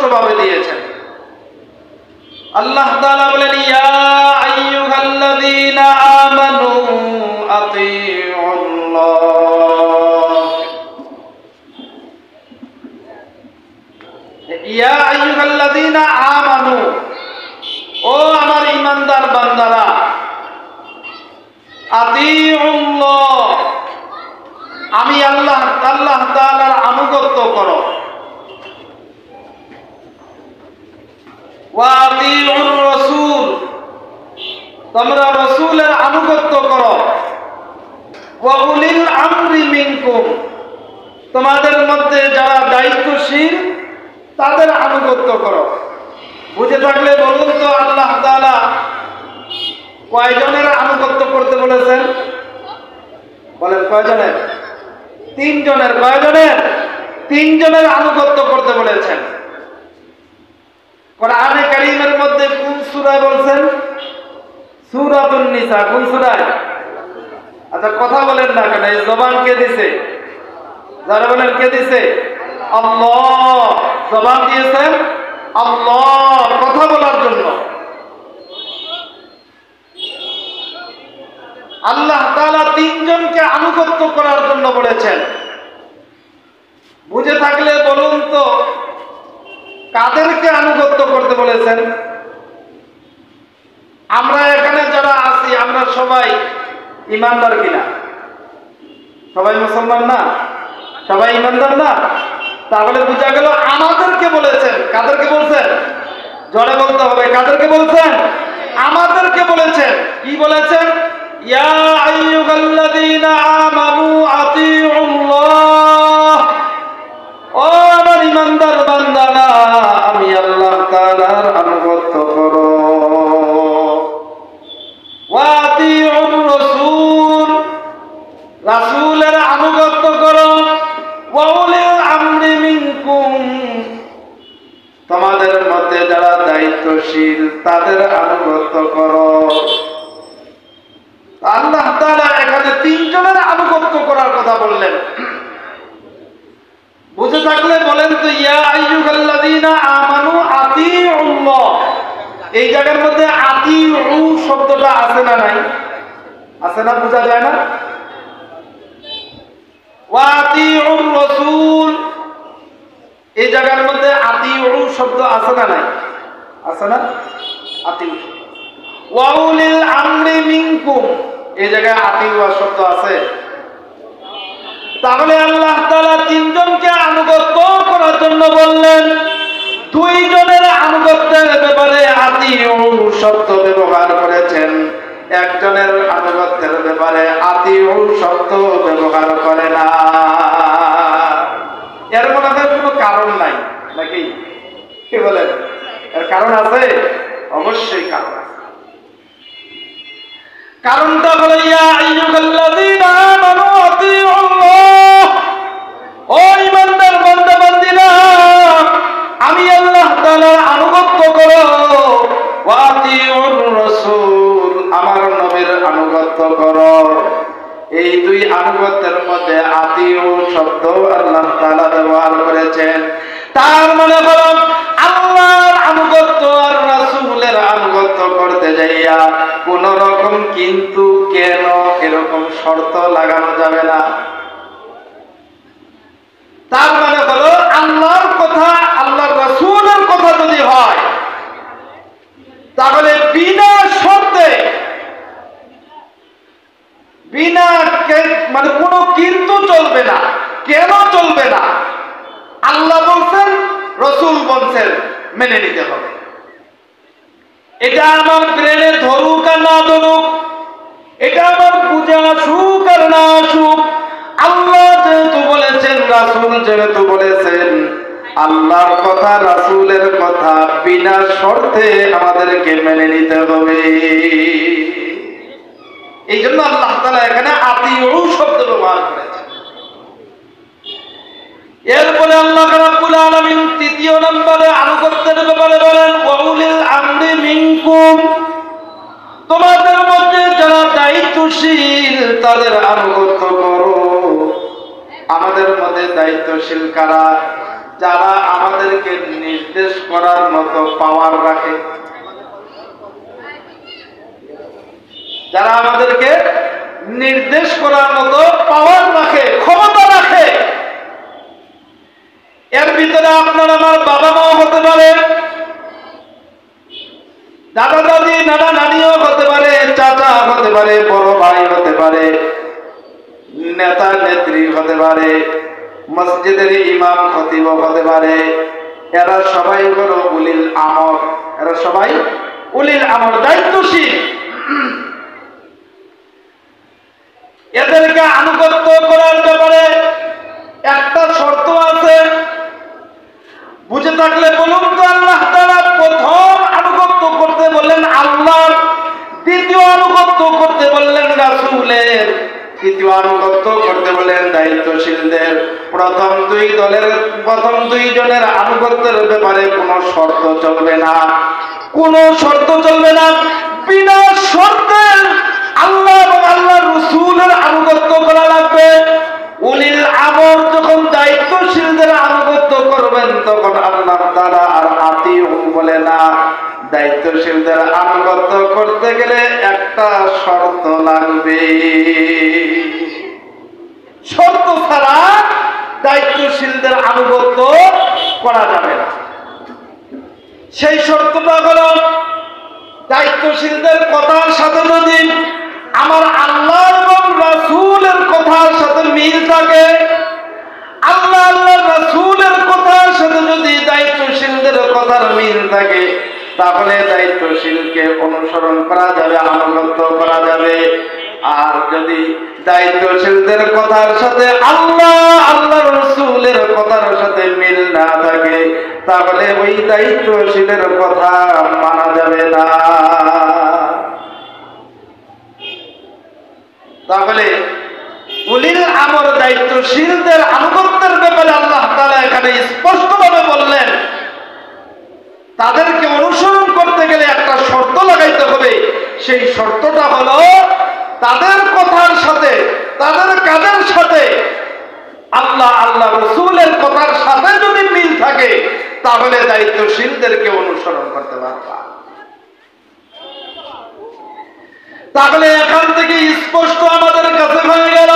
স্পষ্টভাবে দিয়েছেন। আল্লাহ তাআলা বলেন, ইয়া আইয়ুহাল্লাযীনা আমানু আতিউল্লাহ, ইয়া আইয়ুহাল্লাযীনা আমানু, ও আমার ঈমানদার বান্দারা, আতিউল্লাহ, আমি আল্লাহ তাআলার আনুগত্য করো, ওয়া আতিউর রাসূল, তোমরা রাসূলের আনুগত্য করো, ওয়া উলিল আমরি মিনকুম, তোমাদের মধ্যে যারা দায়িত্বশীল তাদের আনুগত্য করো। বুঝে থাকলে বলুন তো, আল্লাহ তাআলা কয়জনের আনুগত্য করতে বলেছেন? বলেন কয়জনের? তিনজনের। কয়জনের? তিনজনের আনুগত্য করতে বলেছেন। কোরআনে কারীমের মধ্যে কোন সূরায় বলছেন? সূরাতুন নিসা। কোন সূরায়? আচ্ছা কথা বলেন না কেন? এই জবান কে দিছে? যারা বলেন কে দিছে? আল্লাহ। জবান দিয়েছেন আল্লাহ কথা বলার জন্য। আল্লাহ তাআলা তিনজনকে আনুগত্য করার জন্য বলেছেন। বুঝে থাকলে বলুন তো, কাদেরকে আনুগত্য করতে বলেছেন? আমরা এখানে যারা আছি আমরা সবাই ঈমানদার কিনা? সবাই মুসলমান না? সবাই ঈমানদার না? তাহলে বুঝা গেল আমাদেরকে বলেছেন। কাদেরকে বলছেন? জোরে বলতে হবে। কাদেরকে বলছেন? আমাদেরকে বলেছেন। কি বলেছেন? ইয়া আইয়ুহাল্লাযীনা আমানু আতিউল্লাহ, ও আমার ঈমানদার বান্দারা, আমি আল্লাহ তাআলার আনুগত্য করো, ওয়া আতিউর রাসূল, রাসূলের আনুগত্য করো, ওয়া উলিল আমরি মিনকুম, তোমাদের মধ্যে যারা দায়িত্বশীল তাদের আনুগত্য করো। আল্লাহ তাআলা এখানে তিনজনের আনুগত্য করার কথা বললেন। বুঝে থাকলে বলেন তো, ইয়া আইয়ুহাল্লাযীনা আমানু আতিউল্লাহ, এই জায়গার মধ্যে আতিউ শব্দটা আছে না নাই? আছে না? বোঝা যায় না? ওয়া আতিউর রাসূল, এই জায়গার মধ্যে আতিউ শব্দ আছে না নাই? আছে না? আতিউ। ওয়া উলিল আমরি মিনকুম, এই জায়গায় আতিউ শব্দ আছে। তাহলে আল্লাহ তাআলা তিনজনকে আনুগত্য করার জন্য বললেন। দুইজনের আনুগত্যের ব্যাপারে আতিউ শব্দ ব্যবহার করেছেন, একজনের আনুগত্যের ব্যাপারে আতিউ শব্দ ব্যবহার করে না। এর মধ্যে কোনো কারণ নাই নাকি? কি বলেন? এর কারণ আছে? অবশ্যই কারণ আছে। কারণটা হলো, ইয়া আইয়ুহাল্লাযীনা আমানু আতিউল্লাহ, ও ঈমানদার বান্দা বান্দিরা, আমি আল্লাহ তাআলার আনুগত্য করো, ওয়া আতিউর রাসূল, আমার নবীর আনুগত্য করো। এই দুই আনুগত্যের মধ্যে আতিউ শব্দ আল্লাহ তাআলা ব্যবহার করেছেন। তার মানে হলো আল্লাহর আনুগত্য আর রাসূলের আনুগত্য করতে যাইয়া কোন রকম কিন্তু, কেন, এরকম শর্ত লাগানো যাবে না। তার মানে হলো আল্লাহর কথা, আল্লাহর রাসূলের কথা যদি হয় তাহলে বিনা শর্তে, বিনা মানে কোনো কিন্তু চলবে না। কেন চলবে না? আল্লাহ বলছেন, রাসূল বলছেন, মেনে নিতে হবে। এটা আমার ব্রেনে ধরুক আর না ধরুক, এটা আমার বুঝে আসুক আর না আসুক, আল্লাহ যেহেতু বলেছেন, রাসূল যেহেতু বলেছেন, আল্লাহর কথা রাসূলের কথা বিনা শর্তে আমাদেরকে মেনে নিতে হবে। এই জন্য আল্লাহ তাআলা এখানে আতিউ শব্দ ব্যবহার করেছেন। এরপরে আল্লাহ রাব্বুল আলামিন তৃতীয় নম্বরে আনুগত্যের ব্যাপারে বলেন, ওয়া উলিল আমরি মিনকুম, তোমাদের মধ্যে যারা দায়িত্বশীল তাদের আনুগত্য করো। আমাদের মধ্যে দায়িত্বশীল কারা? যারা আমাদেরকে নির্দেশ করার মতো পাওয়ার রাখে, যারা আমাদেরকে নির্দেশ করার মতো পাওয়ার রাখে, ক্ষমতা রাখে। এর ভিতরে আপনার আমার বাবা মাও হতে পারে, দাদা দাদি নানা নানিও হতে পারে, চাচা হতে পারে, বড় ভাই হতে পারে, নেতা নেত্রী হতে পারে, মসজিদের ইমাম খতিব হতে পারে। এরা সবাই হলো উলিল আমর, এরা সবাই উলিল আমর, দায়িত্বশীল। এদেরকে আনুগত্য করার ব্যাপারে একটা শর্ত আছে, বুঝে থাকলে বলুন তো। আল্লাহ তাআলা প্রথম আনুগত্য করতে বললেন আল্লাহর, দ্বিতীয় আনুগত্য করতে বললেন রাসূলের, তৃতীয় আনুগত্য করতে বললেন দায়িত্বশীলদের। প্রথম দুই জনের আনুগত্যের ব্যাপারে কোনো শর্ত চলবে না, কোনো শর্ত চলবে না। বিনা শর্তে আল্লাহ এবং আল্লাহর রাসূলের আনুগত্য করা লাগবে। উলিল আমর যখন দায়িত্বশীলদের আনুগত্য করবেন, তখন আল্লাহ তাআলা আর আতিউ বলে না। দায়িত্বশীলদের আনুগত্য করতে গেলে একটা শর্ত লাগবে, শর্ত ছাড়া দায়িত্বশীলদের আনুগত্য করা যাবে না। সেই শর্তটা হলো, দায়িত্বশীলদের কথার সাথে যদি আমার আল্লাহ এবং রাসূলের কথার সাথে মিল থাকে, আল্লাহ আল্লাহ রাসূলের কথার সাথে যদি দায়িত্বশীলদের কথার মিল থাকে, তাহলে দায়িত্বশীলকে অনুসরণ করা যাবে, আনুগত্য করা যাবে। আর যদি দায়িত্বশীলদের কথার সাথে আল্লাহ আল্লাহ রাসূলের কথার সাথে মিল না থাকে, তাহলে ওই দায়িত্বশীলের কথা মানা যাবে না। তাহলে উলিল আমর দায়িত্বশীলদের আনুগত্যের ব্যাপারে আল্লাহ তাআলা এখানে স্পষ্টভাবে বললেন, তাদেরকে অনুসরণ করতে গেলে একটা শর্ত লাগাইতে হবে। সেই শর্তটা হলো, তাদের কথার সাথে, তাদের কাজের সাথে আল্লাহ আল্লাহ রাসূলের কথার সাথে যদি মিল থাকে, তাহলে দায়িত্বশীলদেরকে অনুসরণ করতে পারবা। তাহলে এখান থেকে স্পষ্ট আমাদের কাছে হয়ে গেল,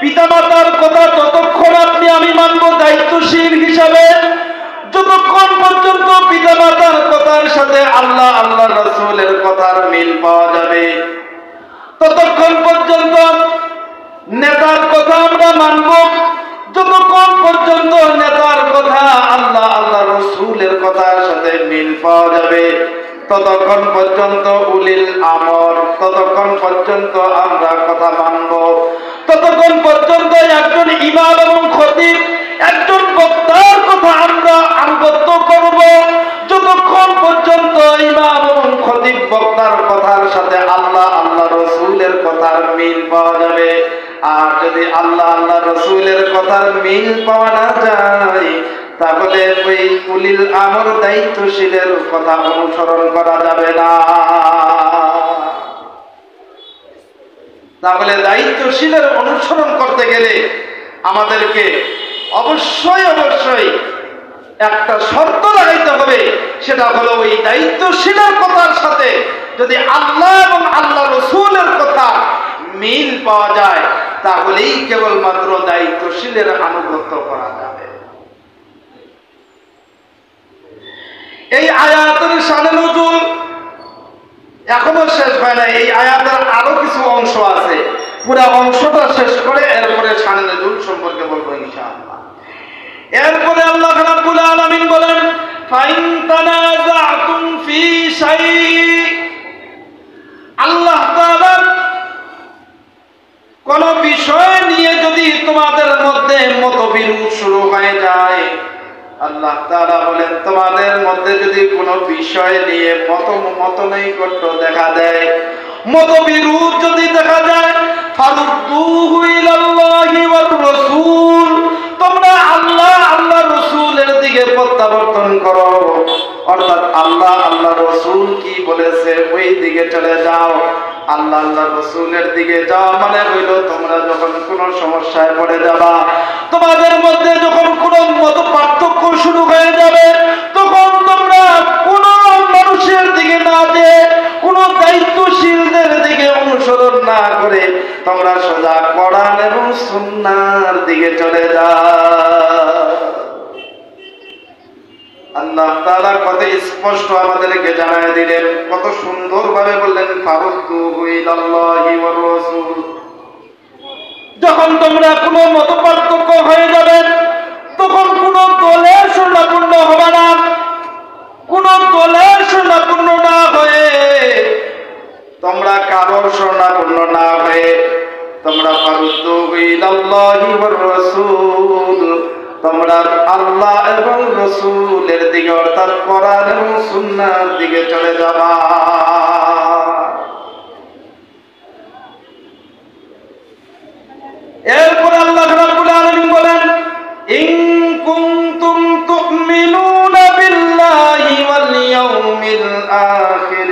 পিতামাতার কথা ততক্ষণ আপনি আমি মানব দায়িত্বশীল হিসাবে, যতক্ষণ পর্যন্ত পিতামাতার কথার সাথে আল্লাহ আল্লাহ রাসূলের কথার মিল পাওয়া যাবে, ততক্ষণ পর্যন্ত নেতার কথা আমরা মানব। যতক্ষণ পর্যন্ত নেতার কথা আল্লাহ আল্লাহ রাসূলের কথার সাথে মিল পাওয়া যাবে, ততক্ষণ পর্যন্ত উলিল আমর, ততক্ষণ পর্যন্ত আমরা কথা মানব। ততক্ষণ পর্যন্ত একজন ইমাম এবং খতিব, একজন বক্তার কথা আমরা আনুগত্য করব, যতক্ষণ পর্যন্ত ইমাম এবং খতিব বক্তার কথার সাথে আল্লাহ আল্লাহ রাসূলের কথার মিল পাওয়া যাবে। আর যদি আল্লাহ আল্লাহ রাসূলের কথার মিল পাওয়া না যায়, তাহলে ওই উলিল আমর দায়িত্বশীলের কথা অনুসরণ করা যাবে না। তাহলে দায়িত্বশীলের অনুসরণ করতে গেলে আমাদেরকে অবশ্যই অবশ্যই একটা শর্ত লাগাইতে হবে, সেটা হলো ওই দায়িত্বশীলের কথার সাথে যদি আল্লাহ এবং আল্লাহ রাসূলের কথা মিল পাওয়া যায়, তাহলেই কেবলমাত্র দায়িত্বশীলের আনুগত্য করা যাবে। এই আয়াতের শানে নজুল এখনো শেষ হয় না, এই আয়াতের আরো কিছু অংশ আছে, পুরো অংশটা শেষ করে এরপরে শানে নজুল সম্পর্কে বলবো ইনশাআল্লাহ। এরপরে আল্লাহ রাব্বুল আলামিন বলেন, ফাইন তানাযাতুম ফি শাই, আল্লাহ তাআলা কোন বিষয় নিয়ে যদি তোমাদের মধ্যে মতবিরোধ শুরু হয়ে যায়, আল্লাহ তাআলা বলেন তোমাদের মধ্যে যদি কোনো বিষয় নিয়ে মতনৈকট্য দেখা দেয়, মতবিরোধ যদি দেখা যায়, ফারুদ্দুহু ইলাল্লাহি ওয়ার রাসূল, তোমরা আল্লাহ আল্লাহ রাসূলের দিকে প্রত্যাবর্তন করো। অর্থাৎ আল্লাহ আল্লাহ রসুল কি বলেছে ওই দিকে চলে যাও। আল্লাহ আল্লাহ রসুলের দিকে যাওয়া মানে হইল তোমরা যখন কোন সমস্যায় পড়ে যাবা, তোমাদের মধ্যে যখন কোন মত পার্থক্য শুরু হয়ে যাবে, তখন তোমরা কোন মানুষের দিকে না যে কোন দায়িত্বশীলদের দিকে অনুসরণ না করে তোমরা সোজা কোরআন এবং সুন্নাহর দিকে চলে যাও। আল্লাহ তাআলা কত স্পষ্ট আমাদেরকে জানায় দিলেন, কত সুন্দর ভাবে বললেন, ফারুদ্দুহু ইলাল্লাহি ওয়ার রাসূল। যখন তোমরা কোনো মত পার্থক্য হয়ে যাবে, তখন কোনো দলের শরণাপন্ন হবে না, কোনো দলের শরণাপন্ন না হয়ে, তোমরা কারোর শরণাপন্ন না হয়ে তোমরা ফারুদ্দুহু ইলাল্লাহি ওয়ার রাসূল, তোমরা আল্লাহ এবং রসুলের দিকে অর্থাৎ কোরআন এবং সুন্নাহর দিকে চলে যাবা। এরপর আল্লাহ রাব্বুল আলামিন বলেন, ইন কুনতুম তুমিনুনা বিল্লাহি ওয়াল ইয়াউমিল আখির,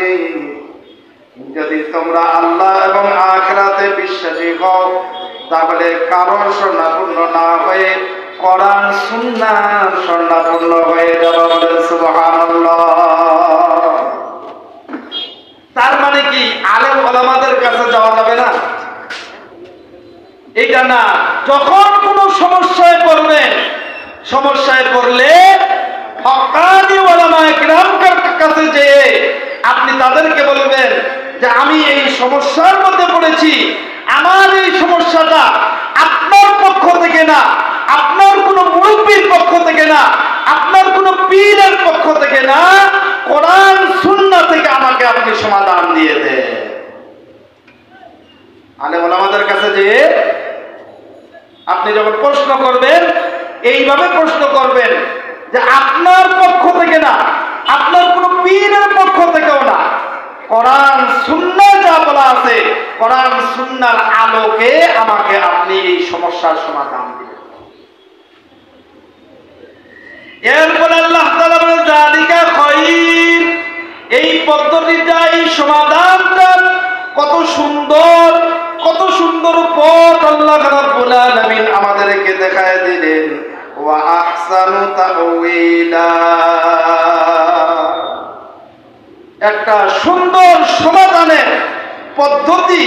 যদি তোমরা আল্লাহ এবং আখিরাতে বিশ্বাসী হও তাহলে কারোর শরণাপন্ন না হয়ে কোরআন সুন্নাহর শরণাপন্ন হয়ে যাবে। বলেন সুবহানাল্লাহ। তার মানে কি আলেম ওলামাদের কাছে যাওয়া যাবে না? এটা না। যখন কোনো সমস্যায় পড়বেন, সমস্যায় পড়লে হক্কানি ওলামায়ে কিরামের কাছে যেয়ে আপনি তাদেরকে বলবেন যে আমি এই সমস্যার মধ্যে পড়েছি, আমার এই সমস্যাটা আপনার পক্ষ থেকে না, আপনার কোন মুরব্বীর পক্ষ থেকে না, আপনার কোন পীরের পক্ষ থেকে না, কোরআন সুন্নাহ থেকে আমাকে আপনি সমাধান দিয়ে দেন। আলেম ওলামাদের কাছে যে আপনি যখন প্রশ্ন করবেন, এইভাবে প্রশ্ন করবেন যে আপনার পক্ষ থেকে না, আপনার কোন পীরের পক্ষ থেকেও না, কোরআন সুন্নাহ যা বলা আছে কোরআন সুন্নাহর আলোকে আমাকে আপনি এই সমস্যার সমাধান দিবেন। এরপর আল্লাহ তাআলা বলেন, যালিকা খায়র, এই পদ্ধতিটা, এই সমাধানটা কত সুন্দর, কত সুন্দর পথ আল্লাহ রাব্বুল আলামিন আমাদেরকে দেখায় দিলেন। ওয়া আহসানু তাওয়িলা, একটা সুন্দর সমাধানের পদ্ধতি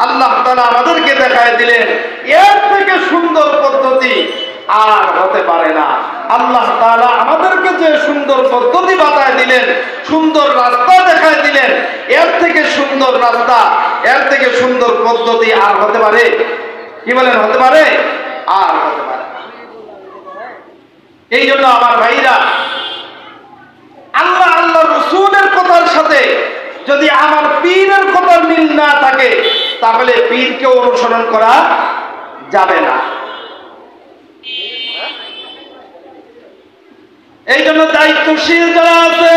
আল্লাহ তাআলা আমাদেরকে দেখায় দিলেন। এর থেকে সুন্দর পদ্ধতি আর হতে পারে না। আল্লাহ তাআলা আমাদেরকে যে সুন্দর পদ্ধতি বাতায় দিলেন, সুন্দর রাস্তা দেখায় দিলেন, এর থেকে সুন্দর রাস্তা, এর থেকে সুন্দর পদ্ধতি আর হতে পারে? কি বলেন, হতে পারে? আর হতে পারে না। এই জন্য আমার ভাইরা, আল্লাহ আল্লাহ রসুলের কথার সাথে যদি আমার পীরের কথার মিল না থাকে, তাহলে পীরকে অনুসরণ করা যাবে না। এই জন্য দায়িত্বশীল যারা আছে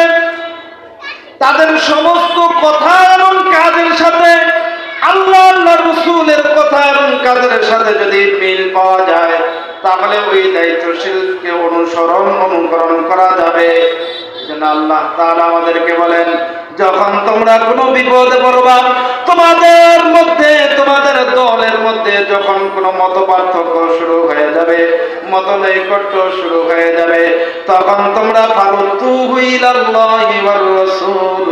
তাদের সমস্ত কথা এবং কাজের সাথে আল্লাহ আল্লাহ রসুলের কথা এবং কাজের সাথে যদি মিল পাওয়া যায়, তাহলে ওই দায়িত্বশীলকে অনুকরণ করা যাবে। যেন আল্লাহ তাআলা আমাদেরকে বলেন, যখন তোমরা কোনো বিপদে পড়বা, তোমাদের মধ্যে, তোমাদের দলের মধ্যে যখন কোনো মত পার্থক্য শুরু হয়ে যাবে, মত নৈকট্য শুরু হয়ে যাবে, তখন তোমরা ফারুদ্দুহু ইলাল্লাহি ওয়ার রাসূল,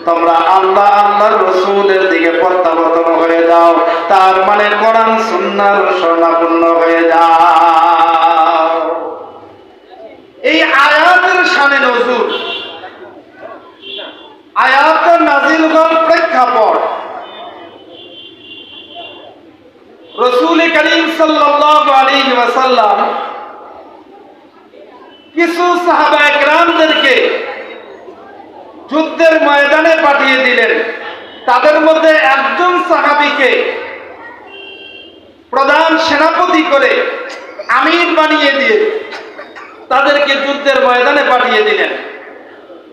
তোমরা আল্লাহ আল্লাহর রাসূলের দিকে প্রত্যাবর্তন হয়ে যাও। তার মানে কোরআন সুন্নাহর শরণাপন্ন হয়ে যাও। এই আয়াতের শানে নজুল, আয়াতের নাজিল হওয়ার প্রেক্ষাপট, রাসূল করিম সাল্লাল্লাহু আলাইহি ওয়াসাল্লাম কিছু সাহাবায়ে কেরামদেরকে যুদ্ধের ময়দানে পাঠিয়ে দিলেন। তাদের মধ্যে একজন সাহাবীকে প্রধান সেনাপতি করে আমির বানিয়ে দিয়ে তাদেরকে যুদ্ধের ময়দানে পাঠিয়ে দিলেন।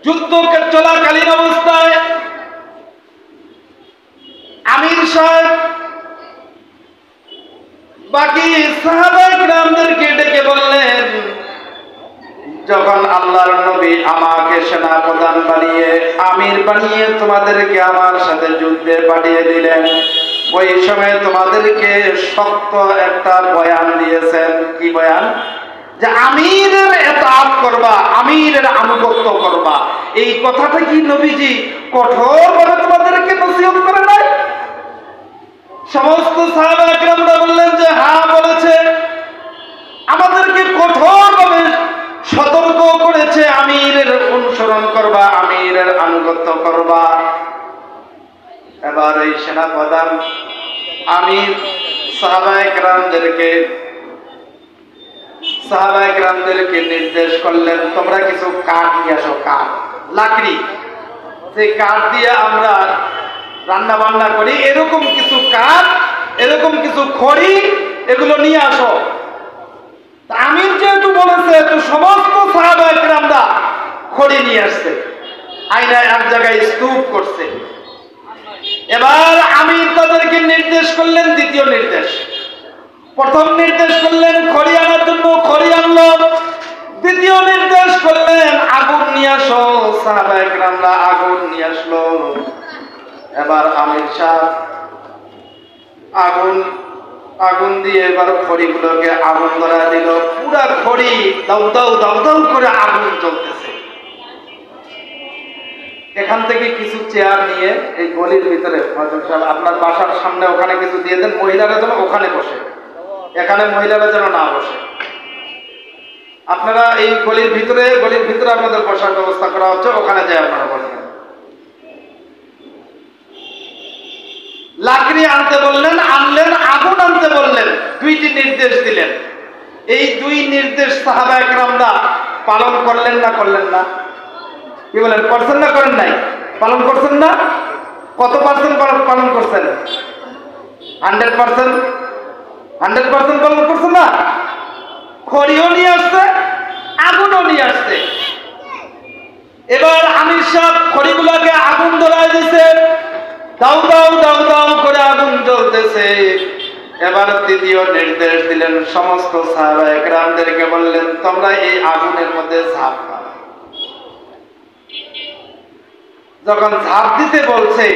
যুদ্ধ চলাকালীন অবস্থায় আমির সাহেব বাকি সাহাবায়ে কেরামদেরকে ডেকে বললেন, যখন আল্লাহর নবী আমাকে সেনা প্রধান বানিয়ে আমির বানিয়ে তোমাদেরকে আমার সাথে যুদ্ধে পাঠিয়ে দিলেন, ওই সময় তোমাদেরকে শক্ত একটা বয়ান দিয়েছেন। কি বয়ান? যে আমিরের ইতাআত করবা, আমিরের আনুগত্য করবা। এই কথাটা কি নবীজি কঠোরভাবে তোমাদেরকে নসিহত করে নাই? সমস্ত সাহাবা কিরামরা বললেন যে হ্যাঁ বলেছে, আমাদেরকে কঠোরভাবে সতর্ক করেছে, আমিরের অনুসরণ করবা, আমিরের আনুগত্য করবা। এবার এই সেনাপ্রধান আমির সাহাবায়ে কেরামদেরকে নির্দেশ করলেন, তোমরা কিছু কাঠ নিয়ে আসো, কাঠ, লাকড়ি, সেই কাঠ দিয়ে আমরা রান্না বান্না করি, এরকম কিছু কাঠ, এরকম কিছু খড়ি, এগুলো নিয়ে আসো। আমির যেহেতু বলেছে, তো সমস্ত সাহাবায়ে কেরামরা খড়ি নিয়ে আসছে, আয়নায় এক জায়গায় স্তূপ করছে। এবার আমির তাদেরকে নির্দেশ করলেন, দ্বিতীয় নির্দেশ। প্রথম নির্দেশ করলেন খড়ি আনার জন্য, খড়ি আনলো। দ্বিতীয় নির্দেশ করলেন আগুন নিয়ে আসো, সাহাবায়ে কেরামরা আগুন নিয়ে আসলো। এবার আমির সাহেব আগুন দিয়ে এবার খড়িগুলোকে আগুন ধরা দিল। পুরা খড়ি দাউ দাউ দাউ দাউ করে আগুন জ্বলতেছে। এখান থেকে কিছু চেয়ার নিয়ে এই গলির ভিতরে, আপনার বাসার সামনে ওখানে কিছু দিয়ে দেন, মহিলারা যেন ওখানে বসে, এখানে মহিলারা যেন না বসে। আপনারা এই গলির ভিতরে আপনাদের বসার ব্যবস্থা করা হচ্ছে, ওখানে যায় আপনারা বসবেন। লাকড়ি আনতে বললেন, আনলেন। আগুন আনতে বললেন, দুইটি নির্দেশ দিলেন। এই দুই নির্দেশ সাহাবায়ে কেরামরা পালন করলেন না করলেন না? কি বলেন, করছেন না করেন নাই? পালন করছেন না? কত পার্সেন্ট পালন করছেন? 100%? 100% পালন করছেন না? খড়িও নিয়ে আসছে, আগুনও নিয়ে আসছে। এবার আমির সাহেব খড়িগুলোকে আগুন ধরায় দিছে, দাউ দাউ দাউ দাউ করে আগুন জ্বলতেছে। এবার তৃতীয় নির্দেশ দিলেন, সমস্ত সাহাবায়ে কেরামদেরকে বললেন, তোমরা এই আগুনের মধ্যে ঝাঁপ দাও। যখন ঝাঁপ দিতে বলছে,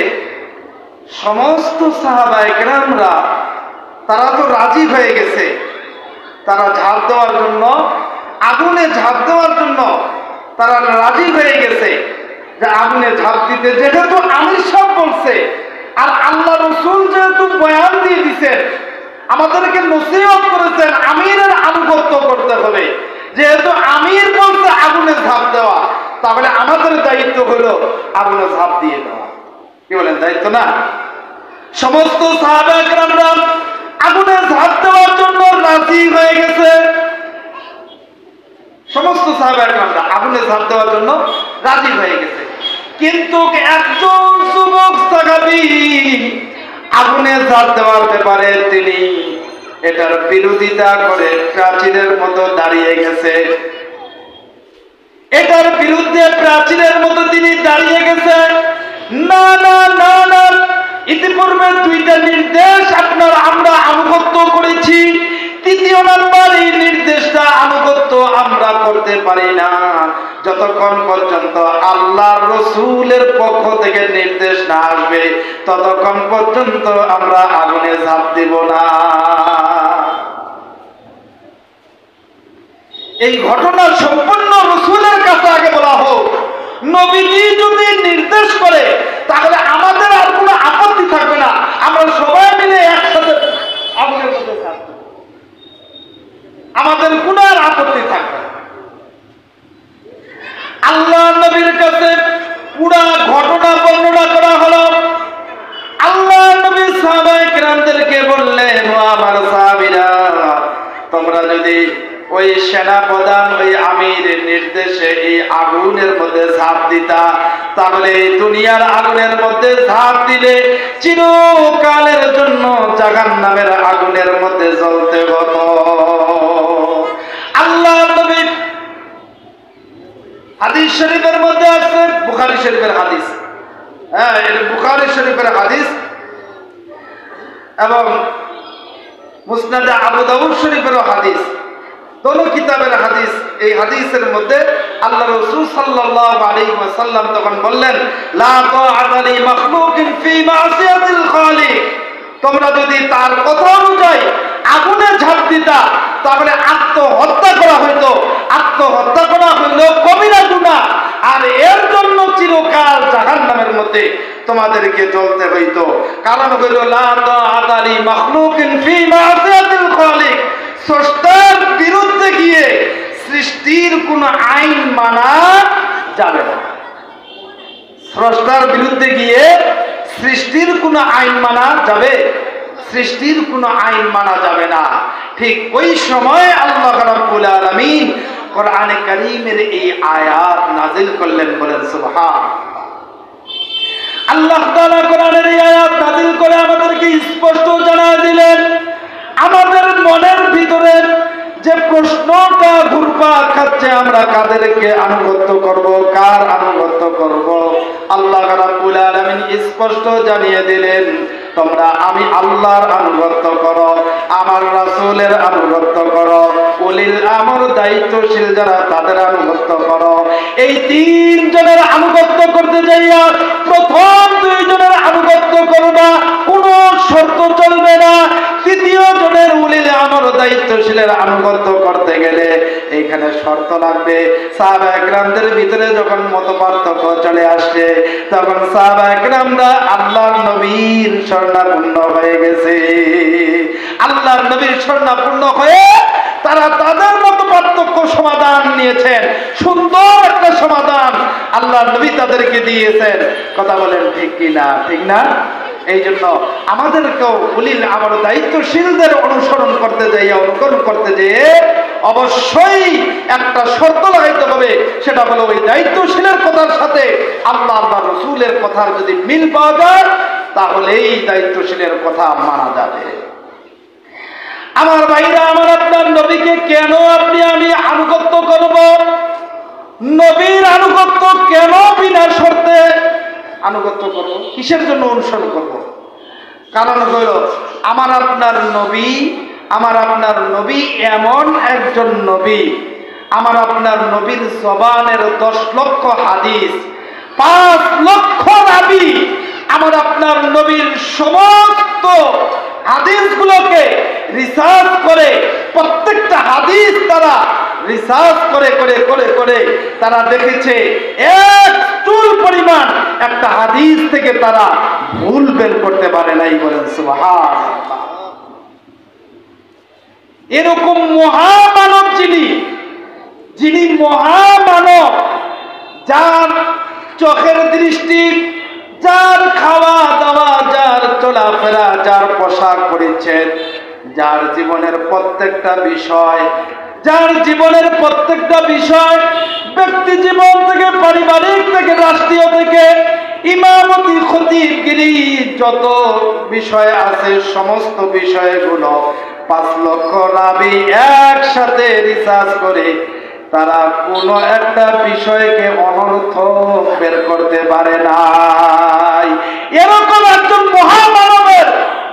সমস্ত সাহাবায়ে কেরামরা তারা তো রাজি হয়ে গেছে, তারা ঝাঁপ দেওয়ার জন্য, আগুনে ঝাঁপ দেওয়ার জন্য তারা রাজি হয়ে গেছে যে আগুনে ঝাঁপ দিতে। যেহেতু আমির সাহেব বলছে, আর আল্লাহ রাসূল যেহেতু বয়ান দিয়ে দিয়েছেন, আমাদেরকে নসিহত করেছেন আমিরের আনুগত্য করতে হবে, যেহেতু আমির বলছে আগুনে ঝাঁপ দেওয়া, তাহলে আমাদের দায়িত্ব হলো আগুনে ঝাঁপ দিয়ে দেওয়া। কি বলেন, দায়িত্ব না? সমস্ত সাহাবায়ে কেরামরা আগুনে ঝাঁপ দেওয়ার জন্য রাজি হয়ে গেছে। সমস্ত সাহাবায়ে কেরামরা আগুনে ঝাঁপ দেওয়ার জন্য রাজি হয়ে গেছে। কিন্তু একজন যুবক সাহাবী আগুনে ঝাঁপ দেওয়ার ব্যাপারে তিনি এটার বিরোধিতা করে প্রাচীরের মতো দাঁড়িয়ে গেছে। এটার বিরুদ্ধে প্রাচীরের মতো তিনি দাঁড়িয়ে গেছে। না না না না, ইতিপূর্বে দুইটা নির্দেশ আমরা আনুগত্য করেছি, তৃতীয় নাম্বার এই নির্দেশটা আনুগত্য আমরা করতে পারি না যতক্ষণ পর্যন্ত আল্লাহর রাসূলের পক্ষ থেকে নির্দেশ না আসবে, ততক্ষণ পর্যন্ত আমরা আগুনে ঝাঁপ দিব না। এই ঘটনা সম্পূর্ণ রাসূলের কাছে আগে বলা হোক। নবীজি যদি নির্দেশ করে, তাহলে আমাদের আর কোনো আপত্তি থাকবে না, আমরা সবাই মিলে একসাথে আগুনের মধ্যে ঝাঁপ দেব, আমাদের কোনো আর আপত্তি থাকবে না। আল্লাহ নবীর কাছে পুরা ঘটনা বর্ণনা করা হলো। আল্লাহ নবী সাহাবায়ে কেরামদেরকে বললেন, ও আমার সাহাবীরা, তোমরা যদি ওই সেনাপ্রধান ওই আমিরের নির্দেশে এই আগুনের মধ্যে ঝাঁপ দিতা, তাহলে এই দুনিয়ার আগুনের মধ্যে ঝাঁপ দিলে চিরকালের জন্য জাহান্নামের আগুনের মধ্যে জ্বলতে হতো। আল্লাহ নবী হাদিস শরীফের মধ্যে আছে, বুখারী শরীফের হাদিস, হ্যাঁ এটা বুখারী শরীফের হাদিস এবং মুসনাদে আবু দাউদ শরীফের হাদিস। দোনো কিতাবের হাদিস। এই হাদিসের মধ্যে আল্লাহ রাসূল সাল্লাল্লাহু আলাইহি ওয়াসাল্লাম তখন বললেন, লা তাআতা লি মাখলুকিন ফি মাসিয়াতিল খালিক। তোমরা যদি তার কথা অনুযায়ী আগুনে ঝাঁপ দিতা তাহলে আত্মহত্যা করা হইতো। আত্মহত্যা করা হইল কবিরা গুনাহ, আর এর জন্য চিরকাল জাহান্নামের মধ্যে তোমাদেরকে জ্বলতে হইতো। কারণ হইল লা তাআতা লি মাখলুকিন ফি মাসিয়াতিল খালিক। স্রষ্টার বিরুদ্ধে গিয়ে সৃষ্টির কোন আইন মানা যাবে না। স্রষ্টার বিরুদ্ধে গিয়ে সৃষ্টির কোন আইন মানা যাবে, সৃষ্টির কোন আইন মানা যাবে না। ঠিক ওই সময় আল্লাহ রাব্বুল আলামিন কোরআনে কারীমের এই আয়াত নাযিল করলেন। বলেন সুবহানাল্লাহ। আল্লাহ তাআলা কোরআনের এই আয়াত নাযিল করে আমাদেরকে স্পষ্ট জানায় দিলেন, আমাদের মনের ভিতরে যে প্রশ্নটা ঘুরপাক খাচ্ছে, আমরা কাদেরকে আনুগত্য করব, কার আনুগত্য করব, আল্লাহ রাব্বুল আলামিন স্পষ্ট জানিয়ে দিলেন, তোমরা আমি আল্লাহর আনুগত্য করো, আমার রাসূলের আনুগত্য করো, উলিল আমর দায়িত্বশীল যারা তাদের আনুগত্য করো। এই তিনজনের আনুগত্য করতে যাইয়া প্রথম দুইজনের আনুগত্য করবা, কোনো শর্ত চলবে না। তৃতীয় জনের উলিল আমর দায়িত্বশীলের আনুগত্য করতে গেলে এইখানে শর্ত লাগবে। সাহাবায়ে কেরামদের ভিতরে যখন মতপার্থক্য চলে আসছে, তখন সাহাবায়ে কেরামরা আল্লাহর নবীর শরণাপন্ন হয়ে গেছে। আল্লাহর নবীর শরণাপন্ন হয়ে তারা তাদের মতো পার্থক্য সমাধান নিয়েছেন। সুন্দর একটা সমাধান আল্লাহর নবী তাদেরকে দিয়েছেন। কথা বলেন ঠিক কি না? ঠিক না? এই জন্য আমাদেরকেও উলিল আমর দায়িত্বশীলদের অনুসরণ করতে যাই, অনুকরণ করতে যেয়ে অবশ্যই একটা শর্ত লাগাইতে হবে। সেটা হলো ওই দায়িত্বশীলের কথার সাথে আল্লাহ রাসূলের কথার যদি মিল পাওয়া যায়, তাহলে এই দায়িত্বশীলের কথা মানা যাবে। আমার ভাইরা, আমার আপনার নবীকে কেন আপনি আমি আনুগত্য করব? নবীর আনুগত্য কেন বিনা শর্তে আনুগত্য করব? কিসের জন্য অনুসরণ করব? কারণ হলো আমার আপনার নবী এমন একজন নবী, আমার আপনার নবীর জবানের 10 লক্ষ হাদিস, 5 লক্ষ রাবী আমার আপনার নবীর সমস্ত হাদিসগুলোকে রিসার্চ করে, প্রত্যেকটা হাদিস তারা রিসার্চ করে করে করে করে তারা দেখেছে এক চুল পরিমাণ একটা হাদিস থেকে তারা ভুল বের করতে পারে নাই। বলেন সুবহানাল্লাহ। এরকম মহামানব যিনি মহামানব, যার চোখের দৃষ্টি, যার খাওয়া দাওয়া, যার চলাফেরা, যার পোশাক পরিচ্ছদ, যার জীবনের প্রত্যেকটা বিষয়, ব্যক্তি জীবন থেকে, পারিবারিক থেকে, রাষ্ট্রীয় থেকে, ইমামতি, খতিবগিরি, যত বিষয় আছে সমস্ত বিষয়গুলো 5 লক্ষ রাবী একসাথে রিসার্চ করে তারা কোনো একটা বিষয়কে অনর্থক বের করতে পারে নাই। এরকম একজন মহামানবের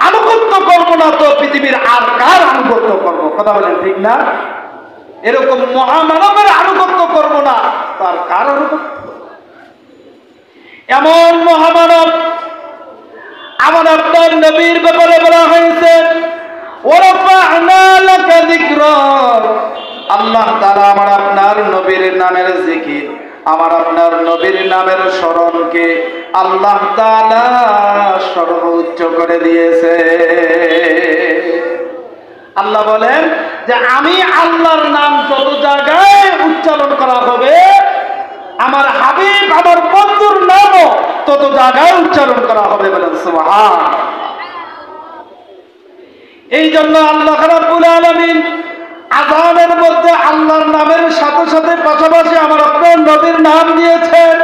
আনুগত্য করব না তো পৃথিবীর আর কার আনুগত্য করব? কথা বলেন ঠিক না? এরকম মহামানবের আনুগত্য করব না তার কার আনুগত্য? এমন মহামানব আমার আপনার নবীর ব্যাপারে বলা হয়েছে, ওয়ারাফা'না লাকা যিকরাক। আল্লাহ তাআলা আমার আপনার নবীর নামের জিকির, আমার আপনার নবীর নামের স্মরণকে আল্লাহ তাআলা সর্বোচ্চ করে দিয়েছে। আল্লাহ বলেন যে আমি আল্লাহর নাম যত জায়গায় উচ্চারণ করা হবে, আমার হাবিব, আমার বন্ধুর নামও তত জায়গায় উচ্চারণ করা হবে। বলেন সুবহানাল্লাহ। এই জন্য আল্লাহ রাব্বুল আলামিন আযানের মধ্যে আল্লাহর নামের সাথে সাথে পাশাপাশি আমার আপনার নবীর নাম দিয়েছেন।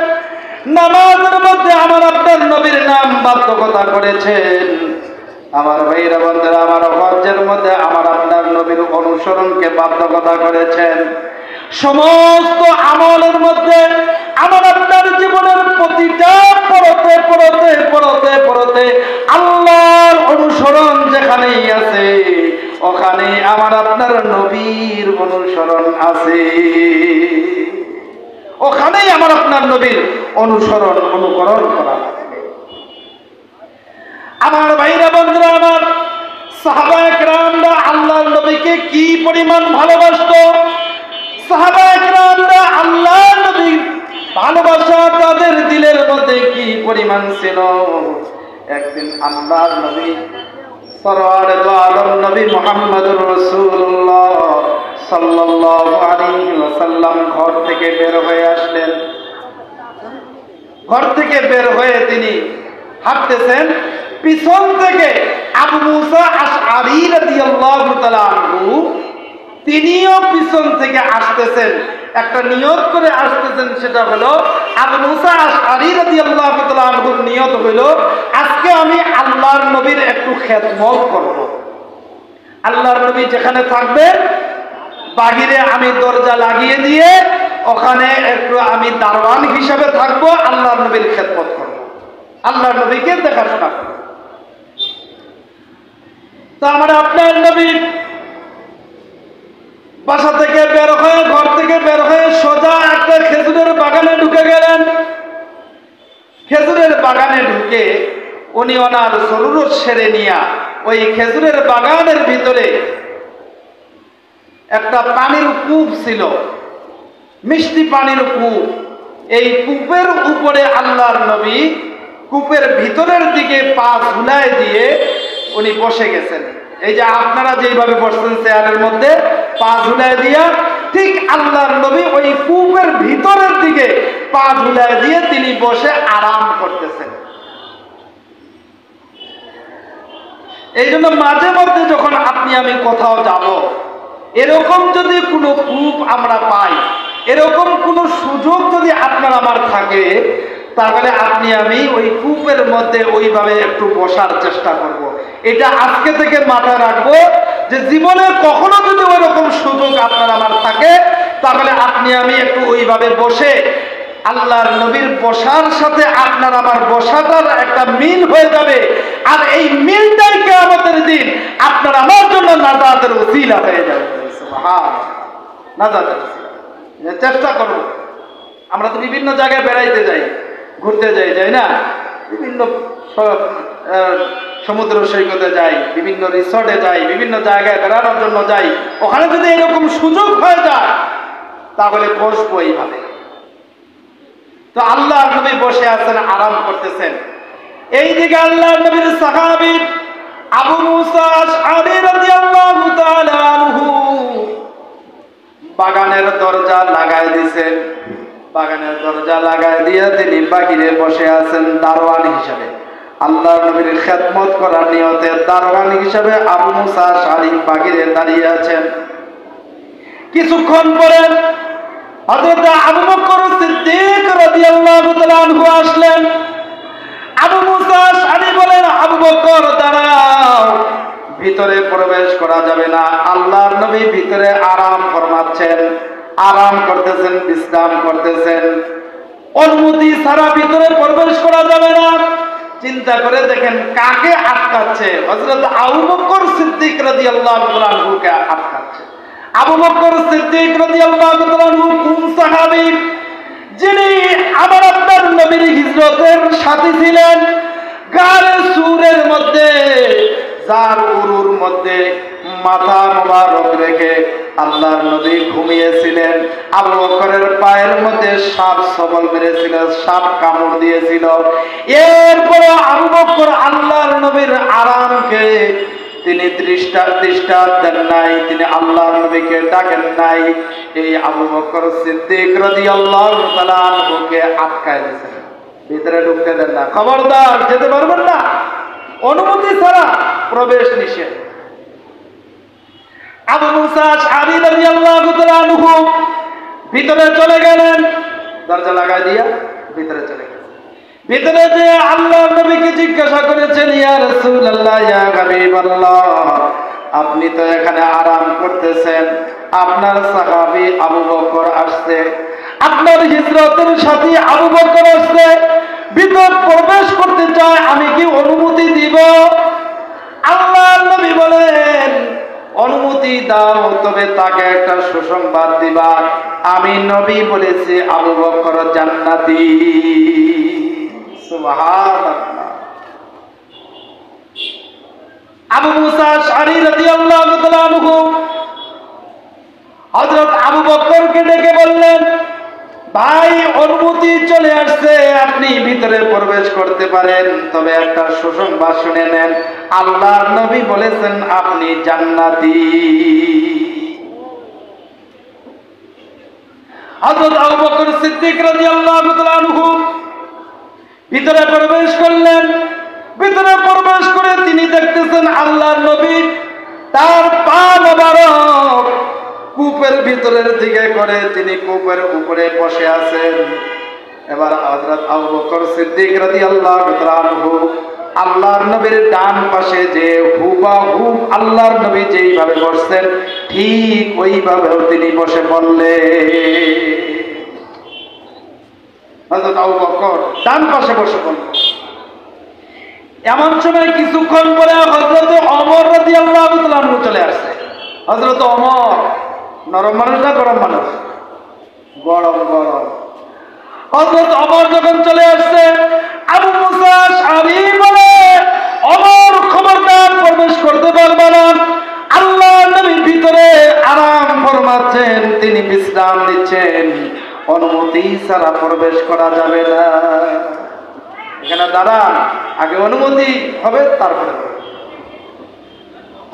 নামাজের মধ্যে আমার আপনার নবীর নাম বাধ্যকতা করেছেন। আমার ভাইরা বন্ধুরা, আমার হজ্জের মধ্যে আমার আপনার নবীর অনুসরণকে বাধ্যকতা করেছেন। সমস্ত আমলের মধ্যে আমার আপনার জীবনের প্রতিটা পড়তে পড়তে পড়তে পড়তে আল্লাহর অনুসরণ যেখানেই আছে ওখানে আমার আপনার নবীর অনুসরণ আছে, ওখানেই আমার আপনার নবীর অনুসরণ অনুকরণ করা। আমার ভাইরা বন্ধুরা আমার, সাহাবায়ে কেরামরা আল্লাহর নবীকে কি পরিমাণ ভালোবাসতো, সাহাবায়ে কেরামরা আল্লাহর নবী ভালোবাসা তাদের দিলের মধ্যে কি পরিমাণ ছিল। একদিন আল্লাহর নবী সরওয়ারে দো আলম নবী মুহাম্মদুর রাসূলুল্লাহ সাল্লাল্লাহু আলাইহি ওয়াসাল্লাম ঘর থেকে বের হয়ে আসলেন। ঘর থেকে বের হয়ে তিনি হাঁটতেছেন, পিছন থেকে আবু মুসা আশআরী রাদিয়াল্লাহু তাআলা আনহু তিনিও পিছন থেকে আসতেছেন। একটা নিয়ত করে আসতেছেন, সেটা হলো আবু মুসা আশআরী রাদিয়াল্লাহু তাআলা আনহুর নিয়ত হলো আজকে আমি আল্লাহর নবীর একটু খেদমত করব। আল্লাহর নবী যেখানে থাকবেন বাহিরে আমি দরজা লাগিয়ে দিয়ে ওখানে একটু আমি দারওয়ান হিসাবে থাকবো, আল্লাহর নবীর খেদমত করব, আল্লাহর নবীকে দেখাশোনা করব। তো আমার আপনার নবী বাসা থেকে বের হয়ে, ঘর থেকে বের হয়ে সোজা একটা খেজুরের বাগানে ঢুকে গেলেন। খেজুরের বাগানে ঢুকে উনি ওনার জরুরত সেরে নিয়া ওই খেজুরের বাগানের ভিতরে একটা পানির কূপ ছিল, মিষ্টি পানির কূপ। এই কূপের উপরে আল্লাহর নবী কূপের ভিতরের দিকে পা ঝুলায় দিয়ে উনি বসে গেছেন। এই যে আপনারা যেভাবে বসছেন চেয়ারের মধ্যে পা ঝুলায় দিয়া, ঠিক আল্লাহর নবী ওই কূপের ভিতরের দিকে পা ঝুলায় দিয়ে তিনি বসে আরাম করতেছেন। এই জন্য মাঝে মধ্যে যখন আপনি আমি কোথাও যাব, এরকম যদি কোনো কূপ আমরা পাই, এরকম কোনো সুযোগ যদি আপনার আমার থাকে, তাহলে আপনি আমি ওই কূপের মধ্যে ওইভাবে একটু বসার চেষ্টা করব। এটা আজকে থেকে মাথায় রাখবো যে জীবনে কখনো যদি ওই রকম সুযোগ আপনার আমার থাকে, তাহলে আপনি আমি একটু ওইভাবে বসে আল্লাহর নবীর বসার সাথে আপনার আমার বসাটার একটা মিল হয়ে যাবে। আর এই মিলটাই কিয়ামতের দিন আপনার আমার জন্য নাজাতের ওসিলা হয়ে যাবে। সুবহানাল্লাহ, নাজাতের ওসিলা। চেষ্টা করব। আমরা তো বিভিন্ন জায়গায় বেড়াইতে যাই, ঘুরতে যাই, যাই না? বিভিন্ন সমুদ্র সৈকতে যাই, বিভিন্ন রিসর্টে যাই, বিভিন্ন জায়গায় বেড়ানোর জন্য যাই। ওখানে যদি এরকম সুযোগ হয়ে যায় তাহলে বসবো এইভাবে। তো আল্লাহর নবী বসে আছেন, আরাম করতেছেন। এইদিকে আল্লাহর নবীর সাহাবী আবু মুসা আশআরী রাদিয়াল্লাহু তাআলা আনহু বাগানের দরজা লাগাই দিয়েছেন। বাগানের দরজা লাগাই দিয়ে তিনি বাহিরে বসে আছেন দারওয়ান হিসাবে। আল্লাহর নবীর খেদমত করার নিয়তে দারওয়ান হিসাবে আবু মুসা আশআরী বাহিরে দাঁড়িয়ে আছেন। কিছুক্ষণ পরে হযরত আবু বকর সিদ্দিক রাদিয়াল্লাহু তাআলা আনহু আসলেন। আবু মুসা আশআরী বলেন, আবু বকর দাঁড়াও, ভিতরে প্রবেশ করা যাবে না। আল্লাহর নবী ভিতরে আরাম ফরমাচ্ছেন, আরাম করতেছেন, বিশ্রাম করতেছেন, অনুমতি ছাড়া ভিতরে প্রবেশ করা যাবে না। চিন্তা করে দেখেন কাকে আটকাচ্ছে, হযরত আবু বকর সিদ্দিক রাদিয়াল্লাহু তাআলা আনহুকে আটকাচ্ছে। আবু বকর সিদ্দিক রাদিয়াল্লাহু তাআলা আনহু কোন সাহাবী যিনি আমার আপনার নবীর হিজরতের সাথী ছিলেন। গারে সুরের মধ্যে যার উরুর মধ্যে মাথা মোবারক রেখে আল্লাহর নবী ঘুমিয়েছিলেন। আবু বকরের পায়ের মধ্যে সাপ সবল মেরেছিল, সাপ কামড় দিয়েছিল। এরপর আবু বকর আল্লাহর নবীর আরামকে তিনি দৃষ্টা দেন নাই, তিনি আল্লাহর নবীকে ডাকেন নাই। এই আবু বকর সিদ্দিক রাদিয়াল্লাহু তাআলা আনহুকে আটকায় দিয়েছেন, ভিতরে ঢুকতে দেন না। খবরদার, যেতে পারবেন না, অনুমতি ছাড়া প্রবেশ নিষেধ। আবু মুসা আশআরী রাদিয়াল্লাহু তাআলা আনহু ভিতরে চলে গেলেন, দরজা লাগাই দিয়া ভিতরে চলে গেলেন। ভিতরে যে আল্লাহর নবীকে জিজ্ঞাসা করেছেন, ইয়া রাসূলুল্লাহ, ইয়া হাবিবাল্লাহ, আপনি তো এখানে আরাম করতেছেন, আপনার সাহাবী আবু বকর আসছে, আপনার হিজরতের সাথী আবু বকর আসছে, ভিতর প্রবেশ করতে চায়, আমি কি অনুমতি দিব? আল্লাহর নবী বলেন, ও অনুমতি দাও, তবে তাকে একটা সুসংবাদ দিবা, আমি নবী বলেছি আবু বকর জান্নাতি। সুবহানাল্লাহ। আবু মুসা আশআরী রাদিয়াল্লাহু তাআলা আনহু হযরত আবু বকরকে ডেকে বললেন, ভাই অনুমতি চলে আসছে, আপনি ভিতরে প্রবেশ করতে পারেন, তবে একটা সুসংবাদ শুনে নেন, আল্লাহর নবী বলেছেন আপনি জান্নাতি। হযরত আবু বকর সিদ্দিক রাদিয়াল্লাহু তাআলা আনহু ভিতরে প্রবেশ করলেন। ভিতরে প্রবেশ করে তিনি দেখতেছেন আল্লাহর নবী তার পা মোবারক কূপের ভিতরের দিকে করে তিনি কূপের উপরে বসে আছেন। এবার হযরত আবু বকর সিদ্দিক রাদিয়াল্লাহু তাআলা আনহু আল্লাহর নবীর ডান পাশে যে হুবাহু আল্লাহর নবী যেইভাবে বসছেন ঠিক ওইভাবেও তিনি বসে পড়লেন। হযরত আবু বকর ডান পাশে বসে পড়লেন। এমন সময় কিছুক্ষণ পরে হযরত ওমর রাদিয়াল্লাহু তাআলা আনহু চলে আসছে। হযরত ওমর নরম মানুষ না গরম মানুষ? গরম গরম। হযরত ওমর যখন চলে আসছে, আবু মুসা আশআরী বলে, ওমর খবরদার প্রবেশ করতে পারবে না, আল্লাহর নবী ভিতরে আরাম ফরমাচ্ছেন, তিনি বিশ্রাম নিচ্ছেন, অনুমতি ছাড়া প্রবেশ করা যাবে না। এখানে দাঁড়ান, আগে অনুমতি হবে তারপরে।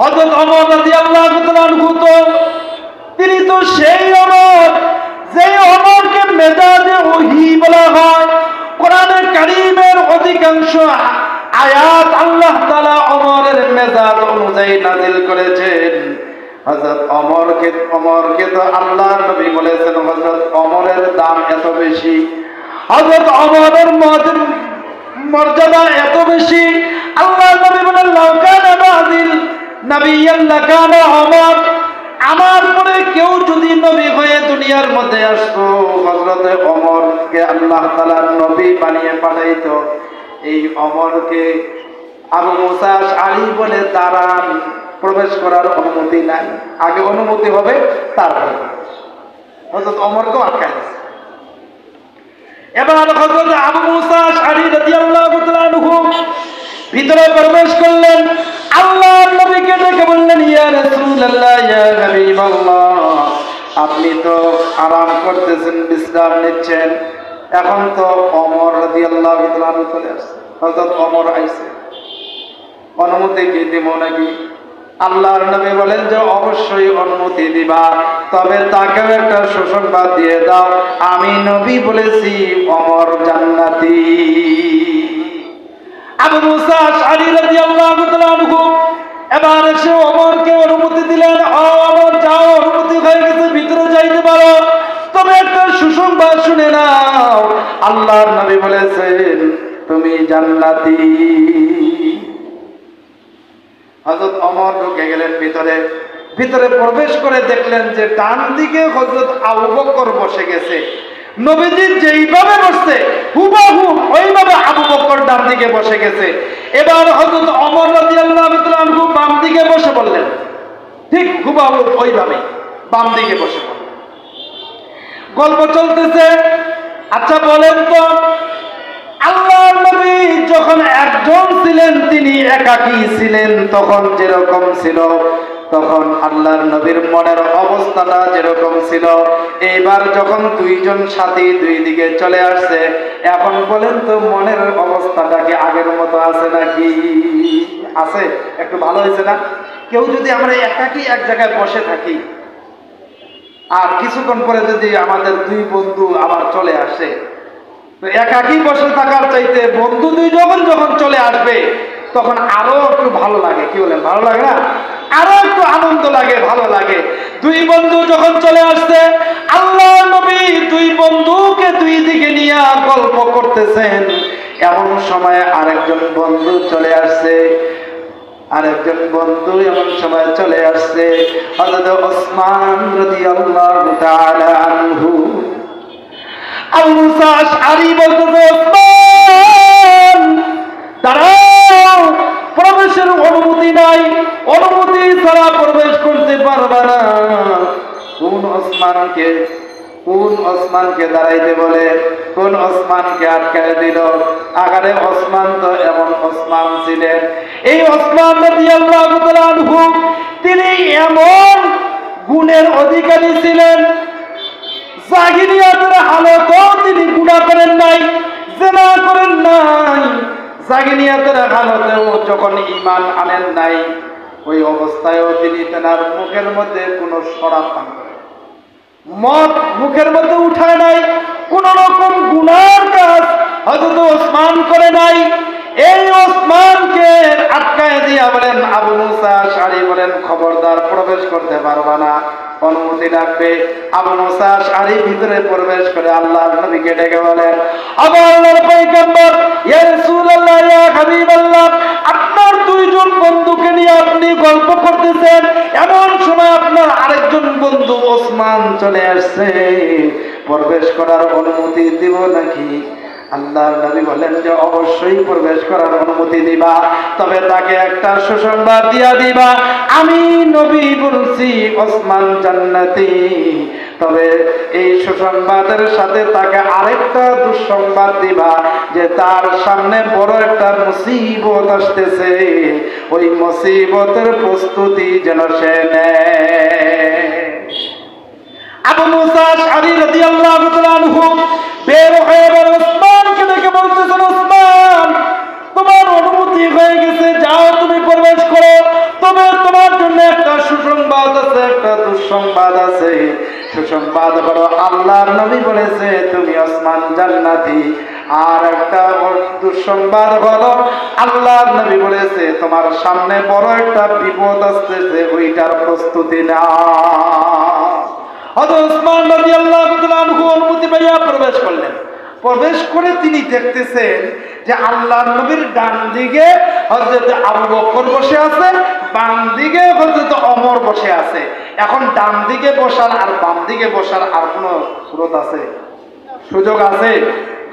হযরত ওমর রাদিয়াল্লাহু তাআলা আনহু তো তিনি তো সেই ওমর যে ওমরকে মেজাজে ওহী বলা হয়। কোরআনে কারীমের অধিকাংশ আয়াত আল্লাহ তাআলা ওমরের মেজাজ অনুযায়ী নাযিল করেছেন। হযরত ওমরকে তো আল্লাহর নবী বলেছেন হযরত ওমরের দাম এত বেশি, হযরত ওমরের মর্যাদা এত বেশি। আল্লাহর নবী বলেন, লাউ কানা বাযিল নাবিয়্যান লাকানা ওমর, আমার পরে কেউ যদি নবী হয়ে দুনিয়ার মধ্যে আসতো, হযরত ওমরকে আল্লাহ তাআলা নবী বানিয়ে পাঠাইতো। এই ওমরকে আবু মুসা আশআরী বলে, দাঁড়ান, প্রবেশ করার অনুমতি নাই, আগে অনুমতি হবে তারপরে। হযরত ওমরকে আটকায় দিয়েছে। এবার হযরত আবু মুসা আশআরী রাদিয়াল্লাহু তাআলা আনহু ভিতরে প্রবেশ করলেন। আল্লাহর নবীকে ডেকে বললেন, ইয়া রাসূলুল্লাহ, ইয়া হাবিবাল্লাহ, আপনি তো আরাম করতেছেন, বিশ্রাম নিচ্ছেন, এখন তো ওমর রাদিয়াল্লাহু তাআলা আনহু চলে আসছে। হযরত ওমর আইছে, অনুমতি কি দিব নাকি? আল্লাহর নবী বলেন যে অবশ্যই অনুমতি দিবা, তবে তাকেও একটা সুসংবাদ দিয়ে দাও, আমি নবী বলেছি ওমর জান্নাতি। আবু মুসা আশআরী রাদিয়াল্লাহু তাআলা আনহু এবার এসে ওমরকে অনুমতি দিলেন, ওমর যাও, অনুমতি হয়ে গেছে, ভিতরে যাইতে পারো, তবে একটা সুসংবাদ শুনে নাও, আল্লাহর নবী বলেছেন তুমি জান্নাতি। হযরত ওমর ঢুকে গেলেন ভিতরে। ভিতরে প্রবেশ করে দেখলেন যে ডান দিকে হযরত আবু বকর বসে গেছে। নবীজি যেইভাবে বসছে হুবহু ওইভাবে আবু বকর ডান দিকে বসে গেছে। এবার হযরত ওমর রাদিয়াল্লাহু তাআলা আনহু বাম দিকে বসে পড়লেন, ঠিক হুবহু ওইভাবে বাম দিকে বসে পড়লেন। গল্প চলতেছে। আচ্ছা বলেন তো, আল্লাহর নবী যখন একজন ছিলেন, তিনি একাকী ছিলেন, তখন যেরকম ছিল, তখন আল্লাহর নবীর মনের অবস্থাটা যেরকম ছিল, এইবার যখন দুইজন সাথী দুই দিকে চলে আসছে, এখন বলেন তো মনের অবস্থাটা কি আগের মতো আছে নাকি? আছে? একটু ভালো হয়েছে না? কেউ যদি আমরা একাকী এক জায়গায় বসে থাকি আর কিছুক্ষণ পরে যদি আমাদের দুই বন্ধু আবার চলে আসে, তো একাকী বসে থাকার চাইতে বন্ধু দুই যখন চলে আসবে তখন আরো একটু ভালো লাগে। কি বলেন, ভালো লাগে না? আরো একটু আনন্দ লাগে, ভালো লাগে। দুই বন্ধু যখন চলে আসছে, আল্লাহর নবী দুই বন্ধুকে দুই দিকে নিয়ে গল্প করতেছেন, এমন সময় আরেকজন বন্ধু চলে আসছে। আরেকজন বন্ধু এমন সময় চলে আসছে, হযরত ওসমান রাদিয়াল্লাহু তাআলা আনহু। আবু মুসা আশআরী বলতেছে, ওসমান দাঁড়াও, প্রবেশের অনুমতি নাই, অনুমতি ছাড়া প্রবেশ করতে করতে পারবা না। কোন ওসমানকে দাঁড়াইতে বলে, কোন ওসমানকে আটকায় দিল? আগারে ওসমান তো এমন ওসমান ছিলেন, এই ওসমান রাদিয়াল্লাহু তাআলা আনহু তিনি এমন গুণের অধিকারী ছিলেন, জাহিলিয়াতের হালতেও তিনি গুনাহ করেন নাই, জিনা করেন নাই। জাহিলিয়াতের হালতেও যখন ঈমান আনেন নাই, ওই অবস্থায়ও তিনি তার মুখের মধ্যে কোনো শরাব পান করেন, মদ মুখের মধ্যে উঠায় নাই, কোন রকম গুনার কাজ হযরত ওসমান করে নাই। এই ওসমানকে আটকায় দিয়া বলেন, আবু মুসা আশআরী বলেন, খবরদার প্রবেশ করতে পারবা না, অনুমতি লাগবে। আবু মুসা আশআরী ভিতরে প্রবেশ করে আল্লাহর নবীকে ডেকে বলেন, আল্লাহর পয়গম্বর, ইয়া রাসূলুল্লাহ, ইয়া হাবিবাল্লাহ, আপনার দুইজন বন্ধুকে নিয়ে আপনি গল্প করতেছেন, এমন সময় আপনার আরেকজন বন্ধু ওসমান চলে আসছে, প্রবেশ করার অনুমতি দিব নাকি? আল্লাহর নবী বলেন যে অবশ্যই প্রবেশ করার অনুমতি দিবা, তবে তাকে একটা সুসংবাদ দিয়া দিবা, আমি নবী বলছি ওসমান জান্নাতি। তবে এই সুসংবাদের সাথে তাকে আরেকটা দুঃসংবাদ দিবা, যে তার সামনে বড় একটা মুসিবত আসতেছে, ওই মুসিবতের প্রস্তুতি যেন সে নেয়। আবু মুসা আশআরী রাদিয়াল্লাহু তাআলা আনহু বের হয়ে ওসমানকে ডেকে বলতেছেন, ওসমান, তোমার অনুমতি হয়ে গেছে, যাও তুমি প্রবেশ করো, তবে তোমার জন্য একটা সুসংবাদ আছে, একটা দুঃসংবাদ আছে। সুসংবাদ হলো আল্লাহর নবী বলেছে তুমি ওসমান জান্নাতি, আর একটা দুঃসংবাদ হলো আল্লাহর নবী বলেছে তোমার সামনে বড় একটা বিপদ আসতেছে, ওইটার প্রস্তুতি নাও। হযরত ওসমান রাদিয়াল্লাহু তাআলা আনহু অনুমতি পাইয়া প্রবেশ করলেন। প্রবেশ করে তিনি দেখতেছেন যে আল্লাহর নবীর ডান দিকে হযরত আবু বকর বসে আছে, বাম দিকে হযরত ওমর বসে আছে। এখন ডান দিকে বসার আর বাম দিকে বসার আর কোনো সুযোগ আছে? সুযোগ আছে?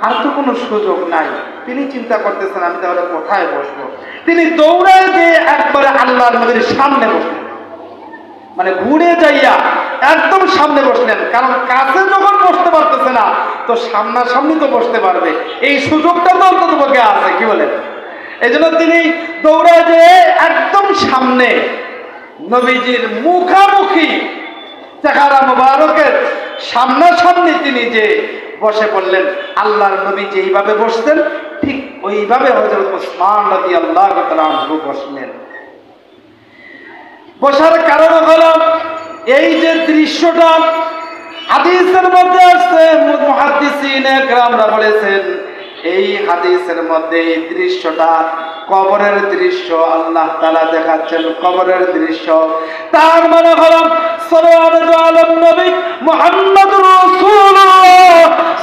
আর তো কোনো সুযোগ নাই। তিনি চিন্তা করতেছেন আমি তাহলে কোথায় বসবো। তিনি দৌড়ায় গিয়ে একবারে আল্লাহর নবীর সামনে বসলেন, মানে ঘুরে যাইয়া একদম সামনে বসলেন, কারণ কাছে যখন বসতে পারতেছে না তো সামনাসামনি তো বসতে পারবে, এই সুযোগটা তো অন্তত পক্ষে আছে, কি বলেন? এই জন্য তিনি দৌড়া যেয়ে একদম সামনে নবীজির মুখামুখি চেহারা মোবারকের সামনাসামনি তিনি যে বসে পড়লেন। আল্লাহর নবী যেইভাবে বসতেন ঠিক ওইভাবে হযরত ওসমান রাদিয়াল্লাহু তাআলা আনহু বসলেন। বসার কারণ হলো এই যে দৃশ্যটা হাদিসের মধ্যে আসছে, মুহাদ্দিসিনে কেরামরা বলেছেন এই হাদিসের মধ্যে এই দৃশ্যটা কবরের দৃশ্য আল্লাহ তাআলা দেখাচ্ছেন, কবরের দৃশ্য। তার মানে হলো সাল্লাল্লাহু আলাইহি নবী মুহাম্মদুর রাসূলুল্লাহ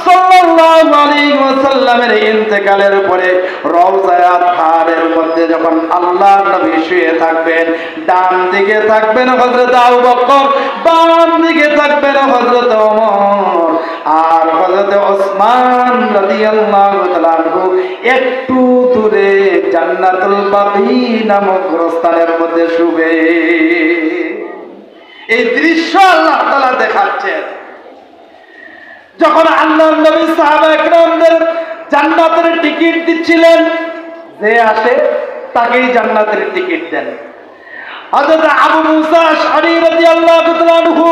সাল্লাল্লাহু আলাইহি ওয়াসাল্লামের ইন্তেকালের পরে রওজায়ে আতহারের মধ্যে যখন আল্লাহর নবী শুয়ে থাকবেন, ডান দিকে থাকবেন হযরত আবু বকর, বাম দিকে থাকবেন হযরত ওমর, আর হযরত ওসমান রাদিয়াল্লাহু তাআলা আনহু একটু দূরে জান্নাতুল বাকি নামক স্থানের মধ্যে শুবে। এই দৃশ্য আল্লাহ তাআলা দেখাচ্ছেন। যখন আল্লাহর নবী সাহাবায়ে কেরামদের জান্নাতের টিকিট দিচ্ছিলেন, যে আসে তাকেই জান্নাতের টিকিট দেন। হযরত আবু মুসা আশআরী রাদিয়াল্লাহু তাআলা আনহু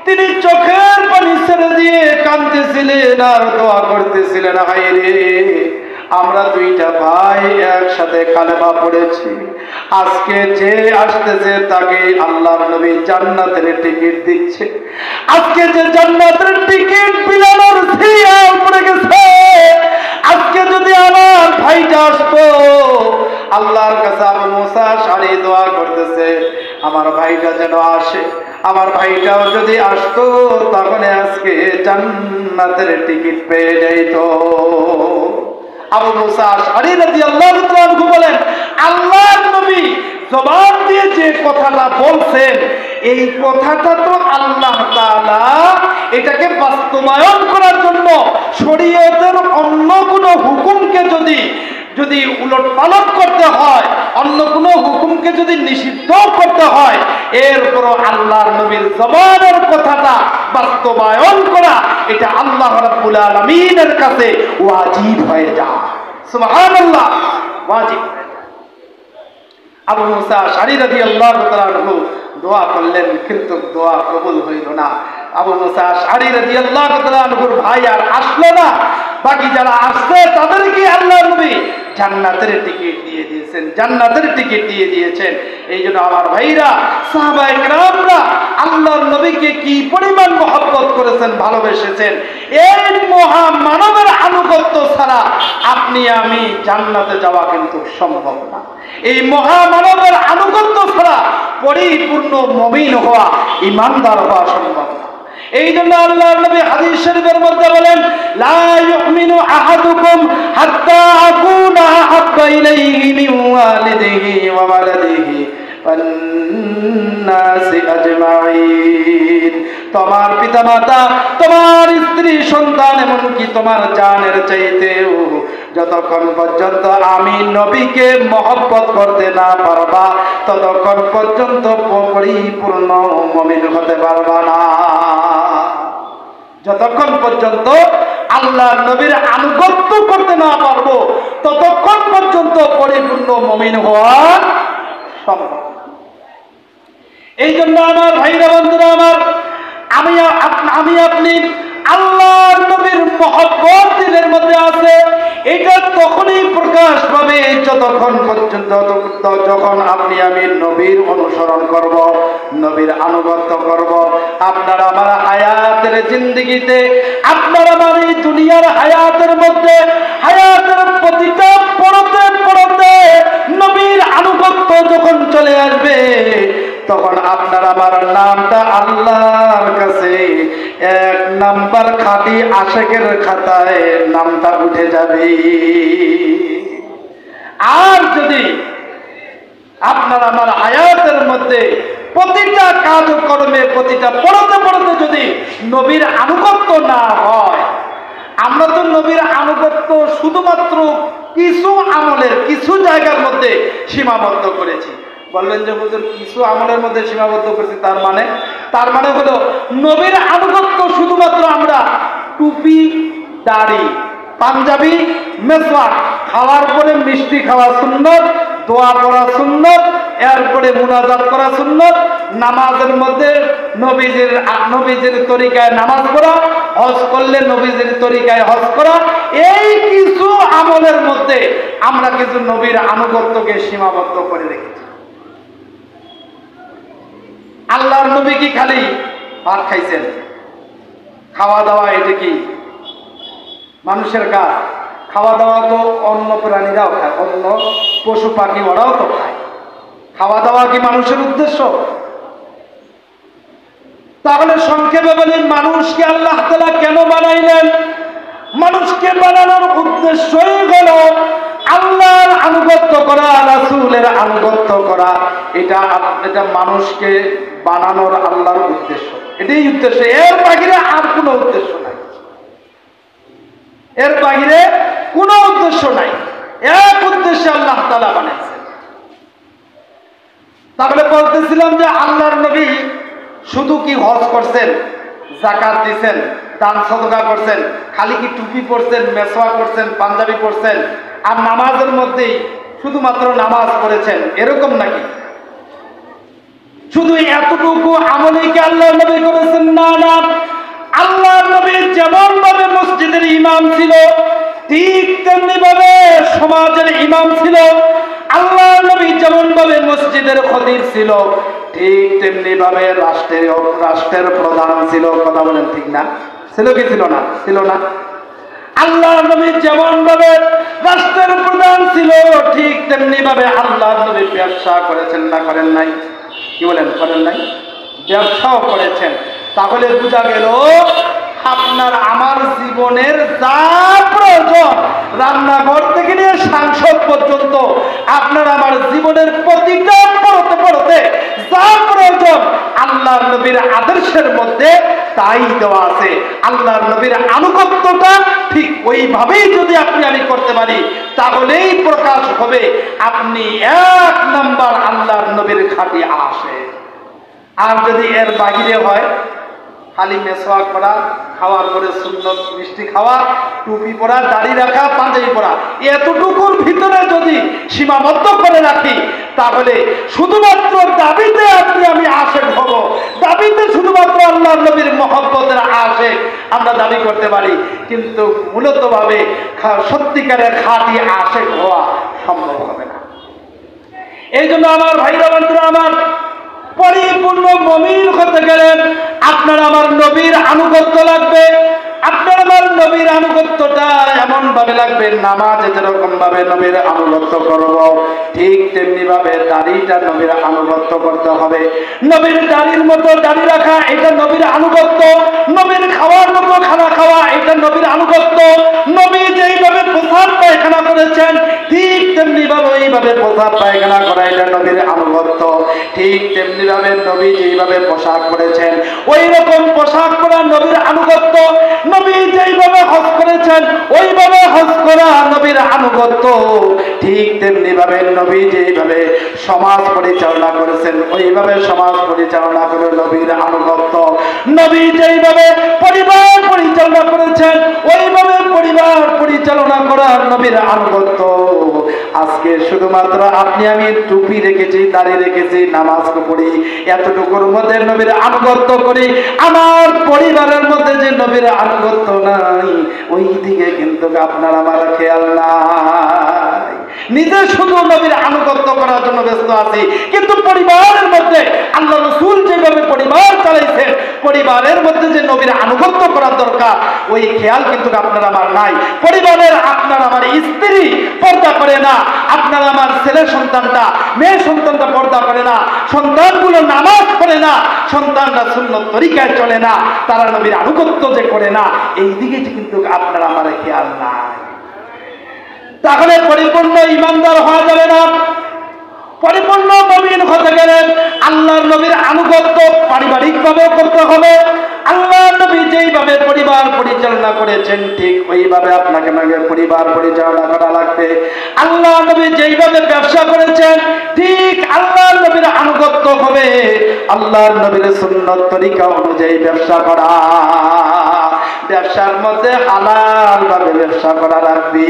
তিনি চোখের পানি ছেড়ে দিয়ে কাঁদতেছিলেন আর দোয়া করতেছিলেন, হায় রে, আমরা দুইটা ভাই একসাথে কালেমা পড়েছি, আজকে যে আসতেছে তাকে আল্লাহর নবী জান্নাতের টিকিট দিচ্ছে। আজকে যে জান্নাতের টিকিট বিলানোর সিরিয়াল পড়ে গেছে, আজকে যদি আমার ভাইটা আসতো, আল্লাহর কাছে আবু মুসা আশআরী দোয়া করতেছে আমার ভাইটা যেন আসে, আমার ভাইটাও যদি আসতো তাহলে আজকে জান্নাতের টিকিট পেয়ে যাইতো। আবু মুসা আশআরী রাদিয়াল্লাহু তাআলা আনহু বলেন, আল্লাহর নবী জবান দিয়ে যে কথাটা বলছেন, এই কথাটা তো আল্লাহ তাআলা এটাকে বাস্তবায়ন করার জন্য শরীয়তের অন্য কোনো হুকুমকে যদি উলট পালট করতে হয়, অন্য কোনো হুকুমকে যদি নিষিদ্ধ করতে হয়, এরপরও আল্লাহর নবীর জবানের কথাটা বাস্তবায়ন করা এটা আল্লাহ রাব্বুল আলামিনের কাছে ওয়াজিব হয়ে যায়। সুবহানাল্লাহ, ওয়াজিব। আবু মুসা আশআরী রাদিয়াল্লাহু তাআলা আনহু দোয়া করলেন, কিন্তু দোয়া কবুল হইল না। আবু মুসা আশআরী রাদিয়াল্লাহু তাআলা আনহুর ভাই আর আসলো না। বাকি যারা আসছে তাদেরকে আল্লাহর নবী জান্নাতের টিকিট দিয়ে দিয়েছেন, জান্নাতের টিকিট দিয়ে দিয়েছেন। এই জন্য আমার ভাইরা, সাহাবায়ে কেরামরা আল্লাহর নবীকে কি পরিমাণ মহব্বত করেছেন, ভালোবেসেছেন। এই মহামানবের আনুগত্য ছাড়া আপনি আমি জান্নাতে যাওয়া কিন্তু সম্ভব না। এই মহামানবের আনুগত্য ছাড়া পরিপূর্ণ মুমিন হওয়া, ঈমানদার হওয়া সম্ভব না। এই জন্য আল্লাহর নবী হাদিস শরীফের মধ্যে বলেন, লা ইউমিনু আহাদুকুম হাত্তা আকুনা আহাব্বা ইলাইহি মিন ওয়ালিদিহি ওয়া ওয়ালাদিহি ওয়ান নাসি আজমাইন। তোমার পিতামাতা, তোমার স্ত্রী, সন্তান, এমনকি তোমার জানের চাইতেও যতক্ষণ পর্যন্ত আমি নবীকে মহব্বত করতে না পারবা, ততক্ষণ পর্যন্ত পরিপূর্ণ মুমিন হতে পারবা না। যতক্ষণ পর্যন্ত আল্লাহর নবীর আনুগত্য করতে না পারবো, ততক্ষণ পর্যন্ত পরিপূর্ণ মুমিন হওয়া সম্ভব। এই জন্য আমার ভাইরা, বন্ধুরা আমার, আমি আপনি আল্লাহর নবীর মহব্বত দিলের মধ্যে আছে। এটা তখনই প্রকাশ পাবে যতক্ষণ পর্যন্ত, যখন আপনি আমি নবীর অনুসরণ করব, নবীর আনুগত্য করব। আপনার আমার হায়াতের জিন্দেগিতে, আপনার আমার এই দুনিয়ার হায়াতের মধ্যে, হায়াতের প্রতিটা পড়তে পড়তে নবীর আনুগত্য যখন চলে আসবে, তখন আপনার আমার নামটা আল্লাহর কাছে 1 নাম্বার খাঁটি আশিকের খাতায় নামটা উঠে যাবে। আর যদি আপনার আমার হায়াতের মধ্যে প্রতিটা কাজকর্মে, প্রতিটা পড়তে পড়তে যদি নবীর আনুগত্য না হয়, আমরা তো নবীর আনুগত্য শুধুমাত্র কিছু আমলের, কিছু জায়গার মধ্যে সীমাবদ্ধ করেছি। বললেন যে হুজুর কিছু আমলের মধ্যে সীমাবদ্ধ করেছি, তার মানে হলো নবীর আনুগত্য শুধুমাত্র আমরা টুপি, দাড়ি, পাঞ্জাবি, মেসওয়াক, খাওয়ার পরে মিষ্টি খাওয়া সুন্নত, দোয়া পড়া সুন্নত, এরপরে মুনাজাত করা সুন্নত, নামাজের মধ্যে নবীজির তরিকায় নামাজ পড়া, হজ করলে নবীজির তরিকায় হজ করা, এই কিছু আমলের মধ্যে আমরা কিছু নবীর আনুগত্যকে সীমাবদ্ধ করে রেখেছি। আল্লাহর নবী কি খালি ভাত খাইছেন? খাওয়া দাওয়া এটা কি মানুষের কাজ? খাওয়া দাওয়া তো অন্য প্রাণীরাও খায়, অন্য পশু পাখি ওরাও তো খায়। খাওয়া দাওয়া কি মানুষের উদ্দেশ্য? তাহলে সংক্ষেপে বলি, মানুষকে আল্লাহ তাআলা কেন বানাইলেন? মানুষকে বানানোর উদ্দেশ্যই হলো আল্লাহর আনুগত্য করা, রাসূলের আনুগত্য করা। এটা মানুষকে বানানোর আল্লাহর উদ্দেশ্য, এটাই উদ্দেশ্য। এর বাহিরে আর কোনো উদ্দেশ্য নাই, এর বাহিরে কোনো উদ্দেশ্য নাই। এক উদ্দেশ্যে আল্লাহ তাআলা বানাইছেন। তাহলে বলতেছিলাম যে আল্লাহর নবী শুধু কি হজ করছেন, যাকাত দিয়েছেন, দান সদকা করছেন, খালি কি টুপি পরছেন, মেসওয়াক করছেন, পাঞ্জাবি পরছেন, আর নামাজের মধ্যেই শুধুমাত্র নামাজ পড়েছেন, এরকম নাকি? শুধু এতটুকু আমলই কি আল্লাহর নবী করেছেন? না না, আল্লাহর নবী যেমন ভাবে মসজিদের ইমাম ছিল, ঠিক তেমনি ভাবে সমাজের ইমাম ছিল। আল্লাহর নবী যেমন ভাবে মসজিদের খতিব ছিল, ঠিক তেমনি ভাবে রাষ্ট্রের প্রধান ছিল। কথা বলেন ঠিক না? ছিল কি ছিল না? ছিল না? আল্লাহর নবী যেমন ভাবে রাষ্ট্রের প্রধান ছিল, ঠিক তেমনি ভাবে আল্লাহর নবী ব্যবসা করেছেন না করেন নাই? কি বলেন, করেন নাই? ব্যবসাও করেছেন। তাহলে বোঝা গেল আপনার আমার জীবনের যা প্রয়োজন, রান্নাঘর থেকে নিয়ে সাংসদ পর্যন্ত আপনার আমার জীবনের প্রতিটা পড়তে পড়তে যা প্রয়োজন আল্লাহর নবীর আদর্শের মধ্যে তাই দেওয়া আছে। আল্লাহর নবীর আনুগত্যটা ঠিক ওইভাবেই যদি আপনি আমি করতে পারি তাহলেই প্রকাশ হবে আপনি এক নাম্বার আল্লাহর নবীর খাঁটি আসে। আর যদি এর বাহিরে হয় খালি মেসওয়াক করা, খাওয়ার পরে সুন্নত মিষ্টি খাওয়া, টুপি পরা, দাড়ি রাখা, পাঞ্জাবি পরা, এতটুকুর ভিতরে যদি সীমাবদ্ধ করে রাখি তাহলে শুধুমাত্র দাবিতে আপনি আমি আশেক হব, দাবিতে শুধুমাত্র আল্লাহর নবীর মহব্বতের আশেক আমরা দাবি করতে পারি, কিন্তু মূলত ভাবে সত্যিকারের খাঁটি আশেক হওয়া সম্ভব হবে না। এই জন্য আমার ভাইরা বন্ধুরা আমার, পরিপূর্ণ মুমিন হতে গেলে আপনার আমার নবীর আনুগত্য লাগবে। আপনার আমার নবীর আনুগত্যটা এমন ভাবে লাগবে, নামাজ যেরকম ভাবে নবীর আনুগত্য করব ঠিক তেমনি ভাবে দাড়িটা নবীর আনুগত্য করতে হবে। নবীর দাড়ির মতো দাড়ি রাখা এটা নবীর আনুগত্য, নবীর খাওয়ার মতো খানা খাওয়া এটা নবীর আনুগত্য। নবী যেইভাবে প্রসাদ পায়খানা করেছেন ঠিক তেমনি ভাবে এইভাবে প্রসাদ পায়খানা করা এটা নবীর আনুগত্য। ঠিক তেমনি ভাবে নবী যেইভাবে পোশাক করেছেন ওই রকম পোশাক পরা নবীর আনুগত্য। নবী যেইভাবে হজ করেছেন ওইভাবে হজ করা নবীর আনুগত্য। ঠিক তেমনি ভাবে নবী যেইভাবে সমাজ পরিচালনা করেছেন ওইভাবে সমাজ পরিচালনা করে নবীর আনুগত্য। নবী যেইভাবে পরিবার পরিচালনা করেছেন ওইভাবে পরিবার পরিচালনা করার নবীর আনুগত্য। আজকে শুধুমাত্র আপনি আমি টুপি রেখেছি, দাড়ি রেখেছি, নামাজ পড়ি, এতটুকুর মধ্যে নবীর আনুগত্য করি, আমার পরিবারের মধ্যে যে নবীর আনুগত্য নাই ওই দিকে কিন্তু আপনার আমার খেয়াল নাই। নিজে শুধু নবীর আনুগত্য করার জন্য ব্যস্ত আছি, কিন্তু পরিবারের মধ্যে আল্লাহ রাসূল যেভাবে পরিবার চালাইছেন পরিবারের মধ্যে যে নবীর আনুগত্য করার দরকার ওই খেয়াল কিন্তু আপনার আমার নাই। পরিবারের আপনার আমার স্ত্রী পর্দা করে না, আপনার আমার ছেলে সন্তানটা মেয়ে সন্তানটা পর্দা করে না, সন্তানগুলো নামাজ পড়ে না, সন্তানরা সুন্নত তরিকায় চলে না, তারা নবীর আনুগত্য যে করে না এই দিকে কিন্তু আপনার আমার খেয়াল নাই। তাহলে পরিপূর্ণ ইমানদার হওয়া যাবে না। পরিপূর্ণ মুমিন হতে গেলে আল্লাহর নবীর আনুগত্য পারিবারিকভাবে করতে হবে। আল্লাহর নবী যেইভাবে পরিবার পরিচালনা করেছেন ঠিক ওইভাবে আপনাকে পরিবার পরিচালনা করা লাগবে। আল্লাহর নবী যেইভাবে ব্যবসা করেছেন ঠিক আল্লাহর নবীর আনুগত্য হবে, আল্লাহর নবীর সুন্নত তরিকা অনুযায়ী ব্যবসা করা। ব্যবসার মধ্যে হালাল ভাবে ব্যবসা করা লাগবে,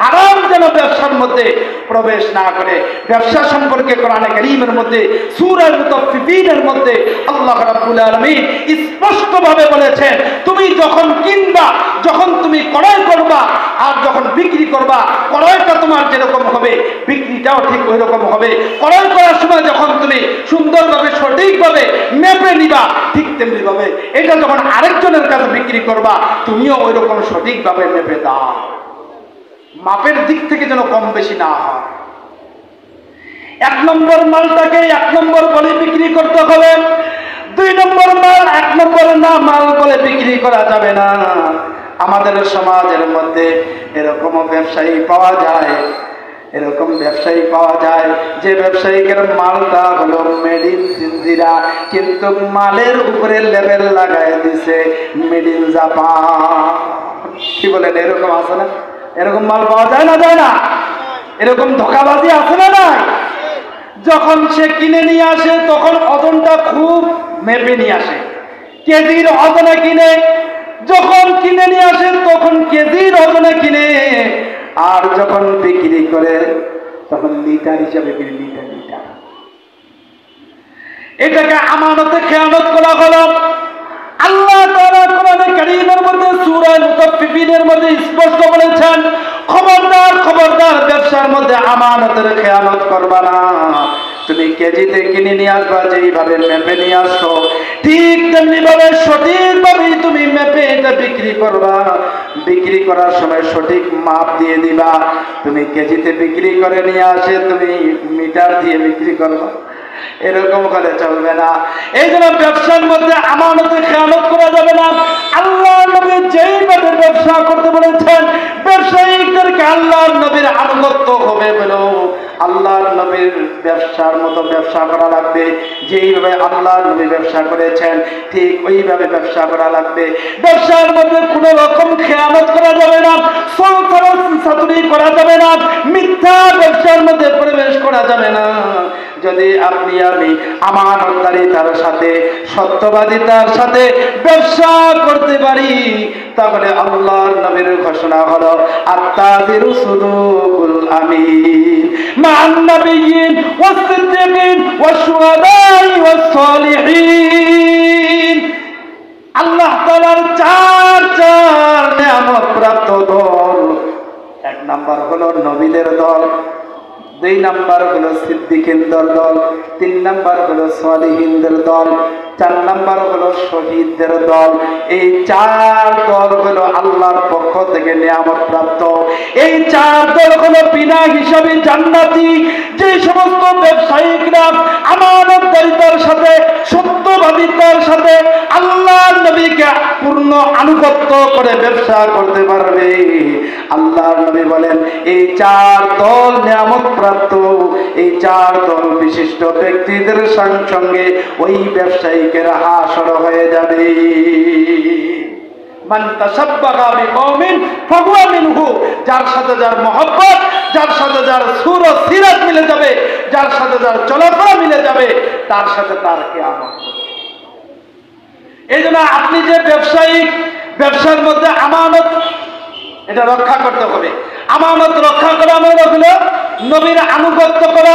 হারাম যেন ব্যবসার মধ্যে প্রবেশ না করে। ব্যবসা সম্পর্কে কোরআনে কারীমের মধ্যে সূরা মুতাফফিফিনের মধ্যে আল্লাহ রাব্বুল আলামিন স্পষ্টভাবে বলেছেন, তুমি যখন কিনবা, যখন তুমি ক্রয় করবা আর যখন বিক্রি করবা, ক্রয়টা তোমার যেরকম হবে বিক্রিটাও ঠিক ওই রকম হবে। ক্রয় করার সময় যখন তুমি সুন্দরভাবে সঠিকভাবে মেপে নিবা ঠিক তেমনি ভাবে এটা যখন আরেকজনের কাছে বিক্রি করবা তুমিও ওই রকম সঠিকভাবে মেপে দাও, মাপের দিক থেকে যেন কম বেশি না হয়। এক নম্বর মালটাকে এক নম্বর বলে বিক্রি করতে হবে, দুই নম্বর মাল এক নম্বর না মাল বলে বিক্রি করা যাবে না। আমাদের সমাজের মধ্যে এরকম ব্যবসায়ী পাওয়া যায়, এরকম ব্যবসায়ী পাওয়া যায় যে ব্যবসায়ীদের মালটা হলো মেড ইন জিনজিরা, কিন্তু মালের উপরে লেবেল লাগাই দিছে মেড ইন জাপান। কি বলেন, এরকম আছে না? এরকম মাল পাওয়া যায় না, যায় না? এরকম ধোঁকাবাজি আছে না নাই? যখন সে কিনে নিয়ে আসে তখন ওজনটা খুব মেপে নিয়ে আসে, কেজির ওজনে কিনে। যখন কিনে নিয়ে আসে তখন কেজির ওজনে কিনে, আর যখন বিক্রি করে তখন লিটার হিসাবে কিনে, লিটার লিটার। এটাকে আমানতে খেয়ানত করা হলো। আল্লাহ তাআলা কোরআনে কারীমের মধ্যে সূরা মুতাফফিফিনের মধ্যে স্পষ্ট বলেছেন, খবরদার খবরদার ব্যবসার মধ্যে আমানতের খেয়ানত করবা না। তুমি কেজিতে কিনে নিয়ে আসবা, যেইভাবে মেপে নিয়ে আসো ঠিক তেমনি ভাবে সঠিকভাবে তুমি মেপে এটা বিক্রি করবা। বিক্রি করার সময় সঠিক মাপ দিয়ে দিবা। তুমি কেজিতে বিক্রি করে নিয়ে আসে তুমি মিটার দিয়ে বিক্রি করবা, এরকম করে চলবে না। এই জন্য ব্যবসার মধ্যে আমানতের খেয়ানত করা যাবে না। আল্লাহ নবী যেইভাবে ব্যবসা করতে বলেছেন ব্যবসায়ীদেরকে আল্লাহর নবী আনুগত্য হবে বলো আল্লাহর নবীর ব্যবসার মতো ব্যবসা করা লাগবে। যেইভাবে আল্লাহর নবী ব্যবসা করেছেন ঠিক ওইভাবে ব্যবসা করা লাগবে। ব্যবসার মধ্যে কোনো রকম খেয়ানত করা যাবে না, ছাতুরি করা যাবে না, মিথ্যা ব্যবসার মধ্যে প্রবেশ করা যাবে না। যদি আপনি আমি আমানতদারিতার সাথে সত্যবাদিতার সাথে ব্যবসা করতে পারি তাহলে আল্লাহর নবীর ঘোষণা হলো আত্তাজিরু সুদুকুল আমিন মা'আন নাবিয়্যিন ওয়াস সিদ্দিকিন ওয়াশ শুহাদাই ওয়াস সালিহিন। আল্লাহ তাআলার চার নিয়ামত প্রাপ্ত দল। এক নাম্বার হলো নবীদের দল, দুই নাম্বার হলো সিদ্দিকিনদের দল, তিন নাম্বার হলো সালিহিনদের দল, চার নাম্বার হলো শহীদদের দল। এই চার দল হলো আল্লাহর পক্ষ থেকে নিয়ামত প্রাপ্ত। এই চার দল হলো বিনা হিসাবে জান্নাতি। যে সমস্ত ব্যবসায়িকরা আমানতদারিতার সাথে সত্যবাদিতার সাথে আল্লাহর নবীকে পূর্ণ আনুগত্য করে ব্যবসা করতে পারবে আল্লাহর নবী বলেন এই চার দল নিয়ামত প্রাপ্ত। এই চার দল বিশিষ্ট ব্যক্তিদের সঙ্গে ওই ব্যবসায়িকের হাসর হয়ে যাবে। মান তাশাব্বাহা বিকওমিন ফাহুয়া মিনহু। যার সাথে যার মহব্বত, যার সাথে যার সুর ও সিরাত মিলে যাবে, যার সাথে যার চলাফেরা মিলে যাবে তার সাথে তার কিয়ামত। এই জন্য আপনি যে ব্যবসায়িক ব্যবসার মধ্যে আমানত এটা রক্ষা করতে হবে। আমানত রক্ষা করা মানে হলো নবীর আনুগত্য করা।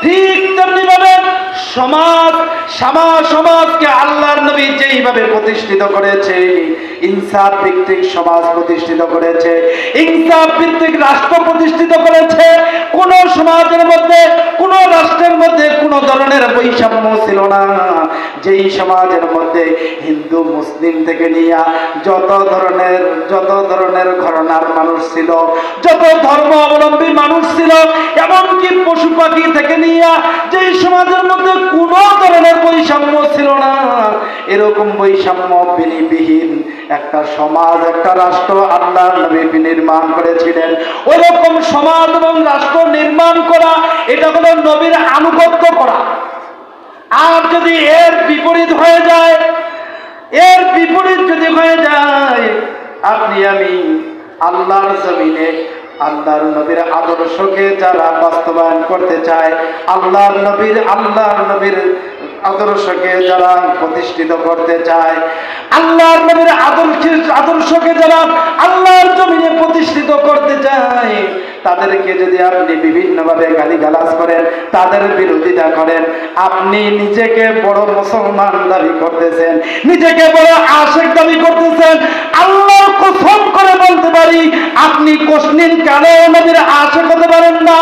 ঠিক তেমনি ভাবে সমাজকে আল্লাহর নবী যেইভাবে প্রতিষ্ঠিত করেছে, ইনসাফ ভিত্তিক সমাজ প্রতিষ্ঠিত করেছে, ইনসাফ ভিত্তিক রাষ্ট্র প্রতিষ্ঠিত করেছে। কোন সমাজের মধ্যে কোন রাষ্ট্রের মধ্যে কোন ধরনের বৈষম্য ছিল না। যেই সমাজের মধ্যে হিন্দু মুসলিম থেকে নিয়ে যত ধরনের ঘরানার মানুষ ছিল, যত ধর্ম অবলম্বী মানুষ ছিল, এমনকি পশু পাখি থেকে নিয়ে যেই সমাজের মধ্যে কোন ধরনের বৈষম্য ছিল না, এরকম বৈষম্য বিহীন একটা সমাজ একটা রাষ্ট্র আল্লাহর নবী নির্মাণ করেছিলেন। ওই রকম সমাজ এবং রাষ্ট্র নির্মাণ করা এটা হলো নবীর আনুগত্য করা। আর যদি এর বিপরীত হয়ে যায়, আপনি আমি আল্লাহর জমিনে আল্লাহর নবীর আদর্শকে যারা বাস্তবায়ন করতে চায়, আল্লাহর নবীর আদর্শকে যারা প্রতিষ্ঠিত করতে চায়, আল্লাহর নবীর আদর্শকে যারা আল্লাহর জমিনে প্রতিষ্ঠিত করতে চায়, তাদেরকে যদি আপনি বিভিন্নভাবে গালিগালাজ করেন, তাদের বিরোধিতা করেন, আপনি নিজেকে বড় মুসলমান দাবি করতেছেন, নিজেকে বড় আশিক দাবি করতেছেন। আল্লাহর কসম করে বলতে পারি আপনি কোশনিন কালে নবীর আশিক হতে পারেন না।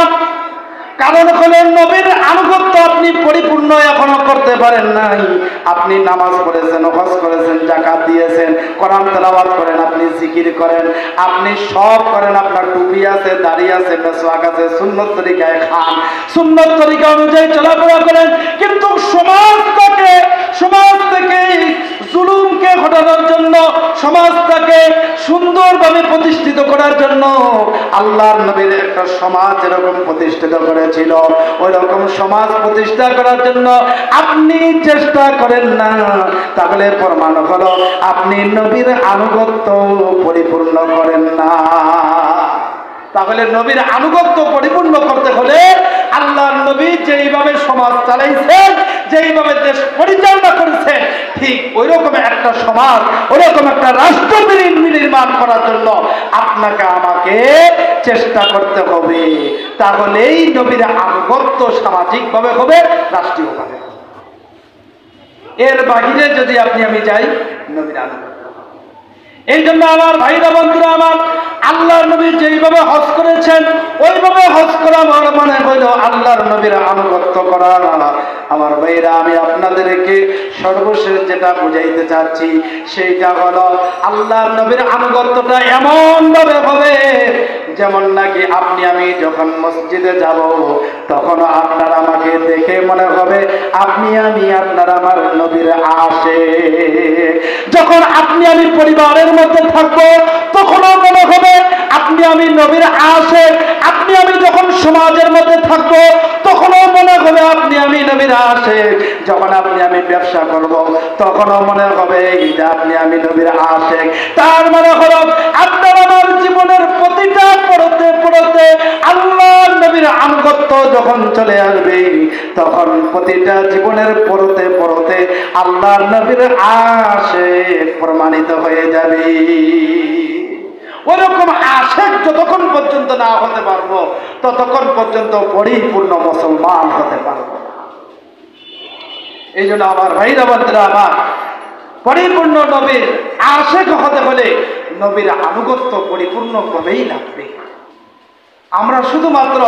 কারণ হলেন নবীর আনুগত্য আপনি পরিপূর্ণ এখনো করতে পারেন নাই। আপনি নামাজ পড়েছেন, হজ করেছেন, যাকাত দিয়েছেন, কোরআন তেলাওয়াত করেন, আপনি জিকির করেন, আপনি সব করেন, আপনার টুপি আছে, দাড়ি আছে, মেসওয়াক আছে, সুন্নত তরিকায় খান, সুন্নত তরিকা অনুযায়ী চলাফেরা করেন, কিন্তু সমাজ থেকে জুলুমকে ঘটানোর জন্য, সমাজটাকে সুন্দরভাবে প্রতিষ্ঠিত করার জন্য আল্লাহর নবীর একটা সমাজ এরকম প্রতিষ্ঠিত করেছিল। ওই রকম সমাজ প্রতিষ্ঠা করার জন্য আপনি চেষ্টা করেন না, তাহলে প্রমাণ হলো আপনি নবীর আনুগত্য পরিপূর্ণ করেন না। তাহলে নবীর আনুগত্য পরিপূর্ণ করতে হলে আল্লাহর নবী যেইভাবে সমাজ চালাইছেন, যেইভাবে দেশ পরিচালনা করেছেন, ঠিক ওই রকম একটা সমাজ, ওই রকম একটা রাষ্ট্র নির্মাণ করার জন্য আপনাকে আমাকে চেষ্টা করতে হবে। তাহলেই নবীর আনুগত্য সামাজিকভাবে হবে, রাষ্ট্রীয়ভাবে। এর বাহিরে যদি আপনি আমি যাই, নবীর আনুগত্য। এই জন্য আমার ভাইরা বন্ধুরা আমার, আল্লাহর নবী যেইভাবে হজ করেছেন ওইভাবে হজ করা মানে হইল আল্লাহর নবীর আনুগত্য করা। আমার ভাইরা, আমি আপনাদেরকে সর্বশেষ যেটা বুঝাইতে চাচ্ছি সেইটা হলো আল্লাহর নবীর আনুগত্যটা এমন ভাবে হবে যেমন নাকি আপনি আমি যখন মসজিদে যাব তখন আপনার আমাকে দেখে মনে হবে আপনি আমি আপনার আমার নবীর আসে। যখন আপনি আমি পরিবারের মধ্যে থাকবো তখনও মনে হবে আপনি আমি নবীর আশিক, আপনি আমি যখন সমাজের মধ্যে থাকবো তখনও মনে হবে আপনি আমি নবীর আশিক, যখন আপনি আমি ব্যবসা করব তখনও মনে হবে যে আপনি আমি নবীর আশিক। তার মানে হলো আপনার আমার জীবনের প্রতিটা পড়তে পড়তে আল্লাহর নবীর আনুগত্য যখন চলে আসবে তখন প্রতিটা জীবনের পড়তে পড়তে আল্লাহর নবীর আশিক প্রমাণিত হয়ে যাবে। ওরকম আশিক যতক্ষণ পর্যন্ত না হতে পারবো ততক্ষণ পর্যন্ত পরিপূর্ণ মুসলমান হতে পারবো না। এই জন্য আমার ভাইরা বন্ধুরা, আমার পরিপূর্ণ নবীর আশিক হতে হলে নবীর আনুগত্য পরিপূর্ণভাবেই লাগবে। আমরা শুধুমাত্র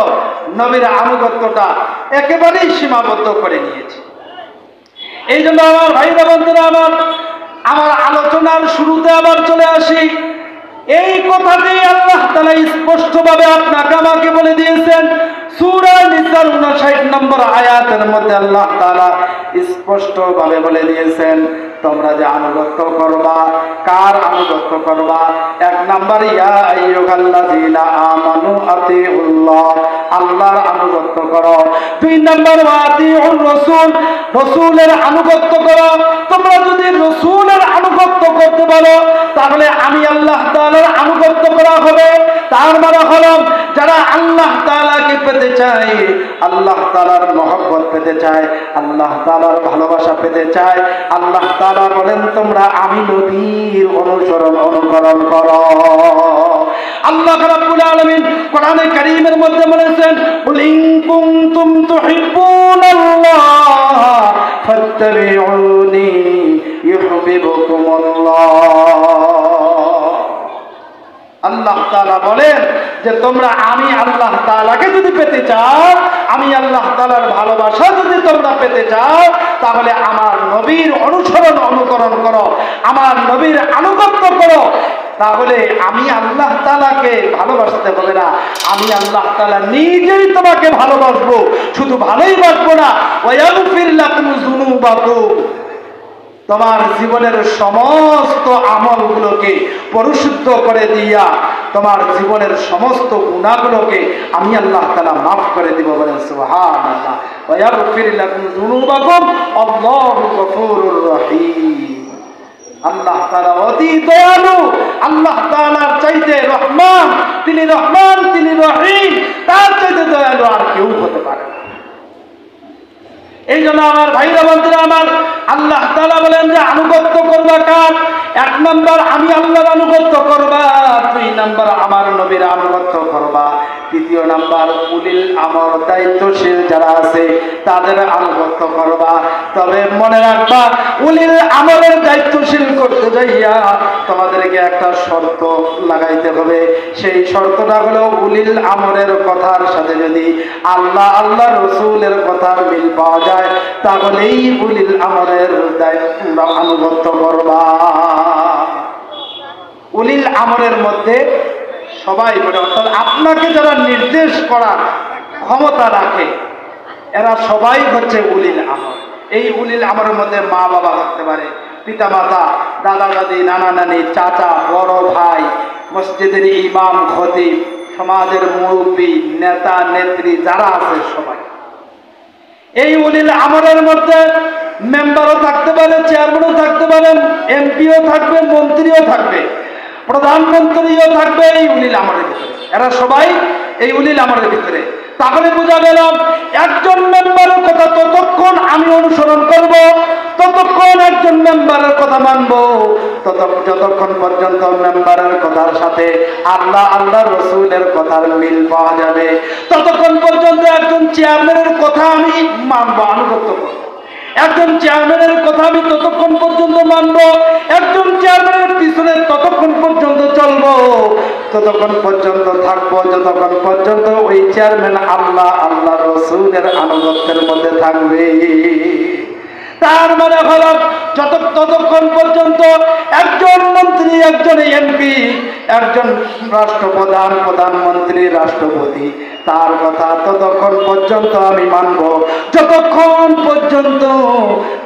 নবীর আনুগত্যটা একেবারেই সীমাবদ্ধ করে নিয়েছি। এই জন্য আমার ভাইরা বন্ধুরা, আমার আলোচনার শুরুতে আবার চলে আসি। এই কথাটি আল্লাহ তাআলা স্পষ্টভাবে আপনাকে আমাকে বলে দিয়েছেন। সূরা নিসার 59 নম্বর আয়াতের মধ্যে আল্লাহ তাআলা স্পষ্টভাবে বলে দিয়েছেন, তোমরা যে আনুগত্য করবা, কার আনুগত্য করবা? এক নাম্বার, ইয়া আইয়ুহাল্লাযীনা আমানু আতিউল্লাহ, আল্লাহর আনুগত্য করো। দুই নাম্বার, ওয়া আতিউর রাসূল, রাসূলের আনুগত্য করো। তোমরা যদি রাসূলের আনুগত্য করতে পারো তাহলে আমি আল্লাহ তাআলার আনুগত্য করা হবে। তার মানে হলো যারা আল্লাহ তাআলাকে পেতে চায়, আল্লাহ তাআলার মহব্বত পেতে চায়, আল্লাহ তাআলার ভালোবাসা পেতে চায়, আল্লাহ তাআলা বলেন তোমরা আমি নবীর অনুকরণ করো। আল্লাহ রাব্বুল আলামিন কোরআনে কারীমের মধ্যে বলেছেন, কুল ইন কুনতুম তুহিব্বুনাল্লাহ ফাত্তাবিউনি ইউহিব্বুকুমুল্লাহ। আল্লাহ তাআলা বলেন যে তোমরা আমি আল্লাহ তাআলাকে যদি পেতে চাও, আমি আল্লাহ তাআলার ভালোবাসা যদি তোমরা পেতে চাও তাহলে আমার নবীর অনুকরণ করো, আমার নবীর আনুগত্য করো। তাহলে আমি আল্লাহ তাআলাকে ভালোবাসতে হবে না, আমি আল্লাহ তাআলা নিজেই তোমাকে ভালোবাসবো। শুধু ভালোই বাসবো না, ওয়ায়াগফির লাকুম যুনুবাকুম, তোমার জীবনের সমস্ত আমলগুলোকে পরিশুদ্ধ করে দিয়া তোমার জীবনের সমস্ত গুনাহগুলোকে আমি আল্লাহ তাআলা মাফ করে দিব। বলেন সুবহানাল্লাহ। ওয়ায়াগফির লাকুম যুনুবাকুম আল্লাহু গফুরুর রহিম। আল্লাহ তাআলা অতি দয়ালু, আল্লাহ তাআলার চাইতে রহমান, তিনি রহমান, তিনি রহিম, তার চাইতে দয়ালু আর কেউ হতে পারে না। এই জন্য আমার ভাইরা বন্ধুরা, আমার আল্লাহ তাআলা বলেন যে আনুগত্য করবা কার? এক নাম্বার আমি আল্লাহর আনুগত্য করবা, দুই নাম্বার আমার নবীর আনুগত্য করবা, তৃতীয় নাম্বার উলিল আমর দায়িত্বশীল যারা আছে তাদের আনুগত্য করবা। তবে মনে রাখবা, উলিল আমরের দায়িত্বশীল করতে যাইয়া তোমাদেরকে একটা শর্ত লাগাইতে হবে। সেই শর্তটা হলো উলিল আমরের কথার সাথে যদি আল্লাহ রসুলের কথার মিল পাওয়া যায় তাহলেই উলিল আমরের আনুগত্য করবা। উলিল আমরের মধ্যে সবাই বলে, অর্থাৎ আপনাকে যারা নির্দেশ করার ক্ষমতা রাখে এরা সবাই হচ্ছে উলিল আমর। এই উলিল আমরের মধ্যে মা বাবা থাকতে পারে, পিতা মাতা, দাদা দাদি, নানা নানি, চাচা, বড় ভাই, মসজিদের ইমাম, খতিব, সমাজের মুরব্বী, নেতা নেত্রী যারা আছে সবাই। এই উলিল আমরের মধ্যে মেম্বারও থাকতে পারে, চেয়ারম্যানও থাকতে পারেন, এমপিও থাকবে, মন্ত্রীও থাকবে, প্রধানমন্ত্রীও থাকবে এই উলিল আমরের ভিতরে। এরা সবাই এই উলিল আমরের ভিতরে। তাহলে বোঝা গেল একজন মেম্বারের কথা ততক্ষণ আমি অনুসরণ করব, ততক্ষণ একজন মেম্বারের কথা মানব, যতক্ষণ পর্যন্ত মেম্বারের কথার সাথে আল্লাহ রসুলের কথার মিল পাওয়া যাবে ততক্ষণ পর্যন্ত একজন চেয়ারম্যানের কথা আমি মানবো, আনুগত্য করব। একজন চেয়ারম্যানের কথা আমি ততক্ষণ পর্যন্ত মানবো, একজন চেয়ারম্যানের পিছনে ততক্ষণ পর্যন্ত চলবো, ততক্ষণ পর্যন্ত থাকবো যতক্ষণ পর্যন্ত ওই চেয়ারম্যান আল্লাহ রসুলের আনুগত্যের মধ্যে থাকবে। তার মানে হলো ততক্ষণ পর্যন্ত একজন মন্ত্রী, একজন এমপি, একজন রাষ্ট্রপ্রধান, প্রধানমন্ত্রী, রাষ্ট্রপতি, তার কথা ততক্ষণ পর্যন্ত আমি মানব যতক্ষণ পর্যন্ত